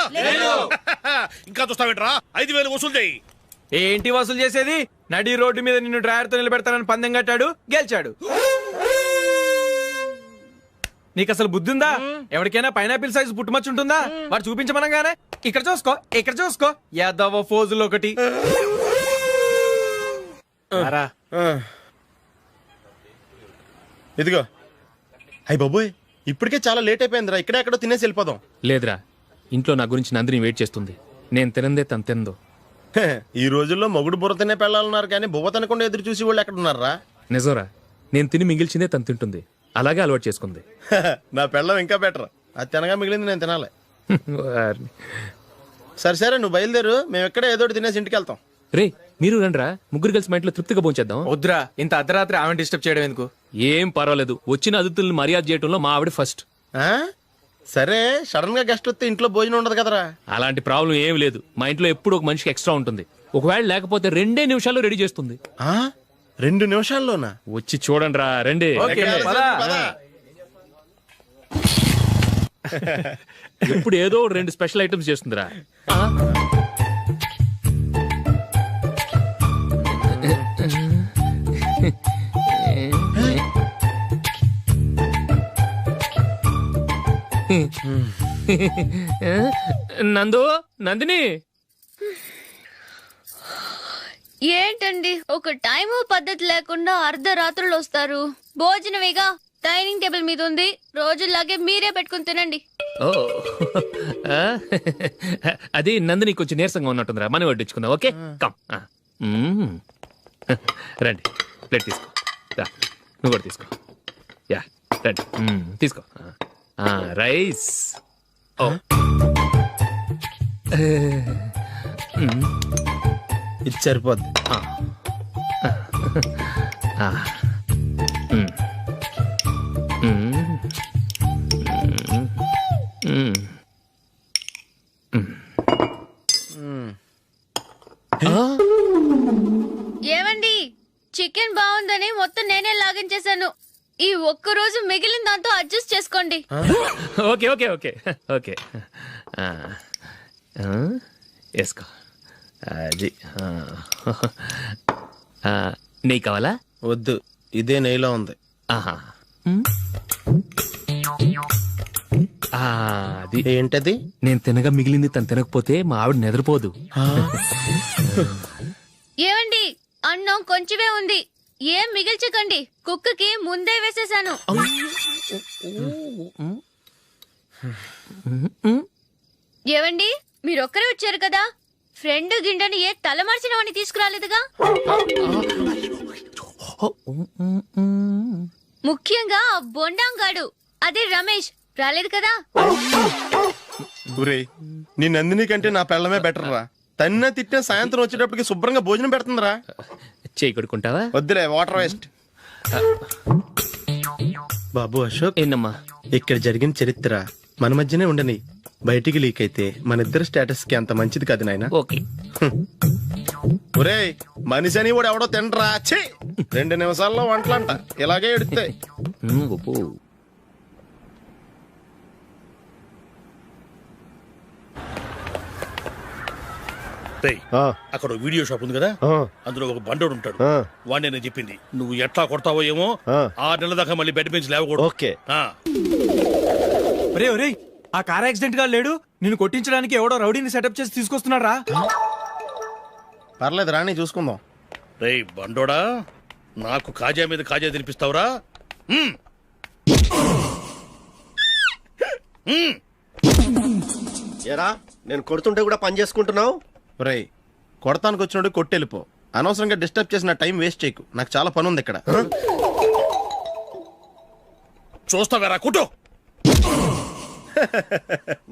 ఇంకా చూస్తావేంట్రా? 5000 వసూలు చేయి. ఏంటి వసూలు చేసేది? నడి రోడ్డు మీద నిన్ను డ్రైవర్ తో నిలబెడతానని పందెం కట్టాడు, గెలిచాడు. నీకు అసలు బుద్ధి ఉందా? ఎవరికైనా పైనాపిల్ సైజ్ పుట్టుమచ్చు ఉంటుందా? వాడు చూపించమనగానే ఇక్కడ చూసుకో, ఇక్కడ చూసుకో, యాదవ ఫోజులు ఒకటి. ఇదిగో. అయ్య బాబోయ్, ఇప్పటికే చాలా లేట్ అయిపోయిందిరా. ఇక్కడే ఎక్కడో తినేసి వెళ్ళిపోదాం. లేదురా, ఇంట్లో నా గురించి నందిని వెయిట్ చేస్తుంది. నేను తినందే తను తిందో. ఈ రోజుల్లో మొగుడు బుర్ర తినే పెళ్ళాలన్నారు కానీ బువ్వ తినకుండా ఎదురు చూసి వాళ్ళు ఎక్కడ ఉన్నారా? నిజంరా, నేను తిని మిగిల్చిందే తను తింటుంది. అలాగే అలవాటు చేసుకుంది. నా పెళ్ళం ఇంకా బెటర్. అది తినగా మిగిలింది నేను తినాలి. సరే సరే, నువ్వు బయలుదేరు. మేము ఎక్కడే ఏదో తినేసి ఇంటికి వెళ్తాం. రే, మీరు రండిరా, ముగ్గురు కలిసి మా ఇంట్లో తృప్తిగా పోంచేద్దాం. వద్దురా, ఇంత అర్ధరాత్రి ఆమె డిస్టర్బ్ చేయడం ఎందుకు? ఏం పర్వాలేదు, వచ్చిన అతిథుల్ని మర్యాద చేయడంలో మా ఆవిడ ఫస్ట్. సరే, సడన్ గా గెస్ట్ వస్తే ఇంట్లో భోజనం ఉండదు కదరా? అలాంటి ప్రాబ్లం ఏం లేదు. మా ఇంట్లో ఎప్పుడు ఒక మనిషికి ఎక్స్ట్రా ఉంటుంది. ఒకవేళ లేకపోతే 2 నిమిషాల్లో రెడీ చేస్తుంది. 2 నిమిషాల్లోనా? వచ్చి చూడండి రా, రండి. ఇప్పుడు ఏదో 2 స్పెషల్ ఐటమ్స్ చేస్తుందిరా. నందు, నందిని, ఏంటండి ఒక టైము పద్ధతి లేకుండా అర్ధరాత్రులు వస్తారు? భోజనమేగా డైనింగ్ టేబుల్ మీద ఉంది, రోజుల్లాగే మీరే పెట్టుకుని తినండి. ఓ అది నందిని కొంచెం నీరసంగా ఉన్నట్టుందిరా, మనీ వడ్డించుకుందాం. Okay come. రండి, ప్లేట్ తీసుకో. రా, నువ్వు కూడా తీసుకో. యా రండి, తీసుకో. రైస్. ఓ ఇది సరిపోద్ది. ఏమండి, చికెన్ బాగుందని మొత్తం నేనే లాగించేశాను. ఈ ఒక్క రోజు మిగిలిన దాంతో అడ్జస్ట్ చేసుకోండి. ఓకే ఓకే ఓకే ఓకే వేసుకో. అది నెయ్యి కావాలా? వద్దు, ఇదే నెయ్యిలో ఉంది. ఆహా, అది ఏంటది? నేను తినగా మిగిలింది తను తినకపోతే మా ఆవిడ నిద్రపోదు. ఏమండి, అన్నం కొంచెమే ఉంది, ఏం మిగిల్చకండి. కుక్కకి ముందే వేసేసాను. ఏవండి, మీరొక్కరే వచ్చారు కదా, ఫ్రెండ్ గిండెని ఏ తలమార్చిన వాడిని తీసుకురాలేదుగా? ముఖ్యంగా ఆ బొండాంగాడు, అదే రమేష్, రాలేదు కదా? ఒరేయ్, నీ నందిని కంటే నా పెళ్ళమే బెటర్ రా. తన్న తిట్టిన సాయంత్రం వచ్చేటప్పటికి శుభ్రంగా భోజనం పెడుతుందిరా. చేయి కొడుకుంటావా? వద్దులే, వాటర్ వేస్ట్. బాబు అశోక్, ఏంటమ్మా ఇక్కడ జరిగిన చరిత్ర మన మధ్యనే ఉండని, బయటికి లీక్ అయితే మన ఇద్దరు స్టేటస్ కి అంత మంచిది కాదు నాయన. ఓకే. ఒరేయ్, మనిషి అని కూడా ఎవడో తినరా. 2 నిమిషాల్లో వంటలంట, ఇలాగే ఎడుతాయి. అక్కడ వీడియో షాప్ ఉంది కదా, అందులో ఒక బండోడు ఉంటాడు. వాడిని నేను చెప్పింది, నువ్వు ఎట్లా కొడతావో ఏమో, 6 నెలల దాకా మళ్ళీ బెడ్ బెంచ్ లేవకూడదు. ఓకే. ఒరే ఒరే, ఆ కార్ యాక్సిడెంట్ గా లేడు, నిన్ను కొట్టించడానికి ఎవడో రౌడీని సెటప్ చేసి తీసుకొస్తున్నాడు రా. పర్లేదు రాని, చూసుకుందాం. రేయ్ బండోడా, నాకు కాజా మీద కాజా తినిపిస్తావురా? ఏరా, నేను కొడుతుంటే కూడా పని చేసుకుంటున్నావు? రేయ్, కొడతానికి వచ్చినోడు కొట్టెళ్ళిపో. అనవసరంగా డిస్టర్బ్ చేసిన టైం వేస్ట్ చేయకు, నాకు చాలా పని ఉంది ఇక్కడ. చూస్తావేరా కుట్టు.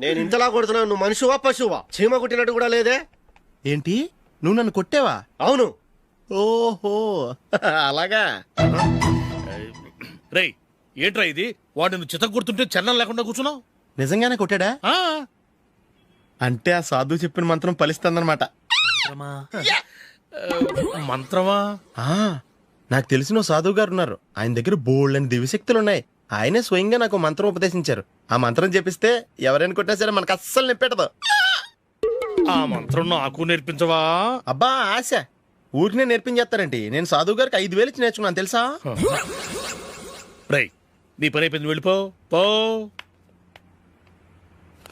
నేను ఇంతలా కొడుతున్నావు, నువ్వు మనిషివా పశువా? చీమ కుట్టినట్టు కూడా లేదే. ఏంటి, నువ్వు నన్ను కొట్టావా? అవును. ఓహో అలాగా. రేయ్ ఏంట్రా ఇది, వాడు నువ్వు చిత్త కొడుతుంటే చలనం లేకుండా కూర్చున్నావు? నిజంగానే కొట్టాడా? అంటే ఆ సాధువు చెప్పిన మంత్రం ఫలిస్తుందన్నమాట. మంత్రమా? నాకు తెలిసిన సాధువు గారు ఉన్నారు, ఆయన దగ్గర బోల్డ్ అని దివ్యశక్తులు ఉన్నాయి. ఆయనే స్వయంగా నాకు మంత్రం ఉపదేశించారు. ఆ మంత్రం చెప్పిస్తే ఎవరైనా కొట్టినా సరే మనకు అస్సలు నిప్పెట్టదు. ఆ మంత్రం నాకు నేర్పించవా? అబ్బా ఆశ, ఊరినే నేర్పించేస్తారండి. నేను సాధువు గారికి 5,000 ఇచ్చి నేర్చుకున్నాను తెలుసా? రేయ్, నీ పని అయిపోయింది, వెళ్ళిపో. పో.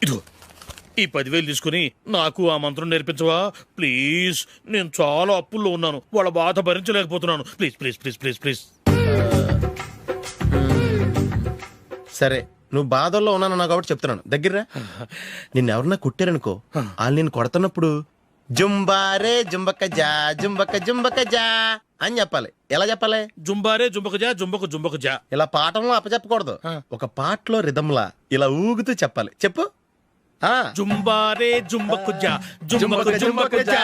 ఇదిగో ఈ 10,000 తీసుకుని నాకు ఆ మంత్రం నేర్పించవా ప్లీజ్? నేను చాలా అప్పుల్లో ఉన్నాను, వాళ్ళ బాధ భరించలేకపోతున్నాను. Please please please please please. సరే, నువ్వు బాధల్లో ఉన్నాను నాకు కాబట్టి చెప్తున్నాను. దగ్గర నిన్నెవరన్నా కొట్టారనుకో, వాళ్ళు నేను కొడుతున్నప్పుడు జుంబారే జుంబక జా జుంబక జుంబక జా అని చెప్పాలి. ఎలా చెప్పాలి? జుంబారే జుంబక జా జుంబక జుంబక జా. ఇలా పాఠంలో అప్పచెప్పకూడదు, ఒక పాటలో రిధంలా ఇలా ఊగుతూ చెప్పాలి. చెప్పు. జుంబారే జుంబకు జా జుంబకు జుంబకు జా.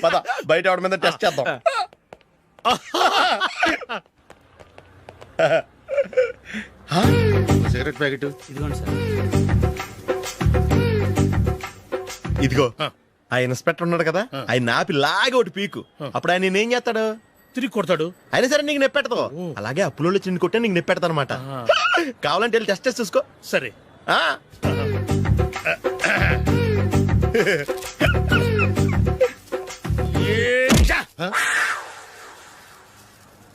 పద బయట ఆవిడ మీద టెస్ట్ చేద్దాం. సిగరెట్ ప్యాకెట్ ఇదిగోండి సార్. ఇదిగో. ఆ ఇన్స్పెక్టర్ ఉన్నాడు కదా, ఆయన నాపి లాగే ఒకటి పీకు. అప్పుడు ఆయన నేనేం చేస్తాడు? తిరిగి కొడతాడు. అయినా సరే నీకు నెప్పెడతావు. అలాగే అప్పులో చిన్న కొట్టే నీకు నెప్పెడతా అనమాట. కావాలంటే వెళ్ళి టెస్ట్ చేసి చూసుకో. సరే.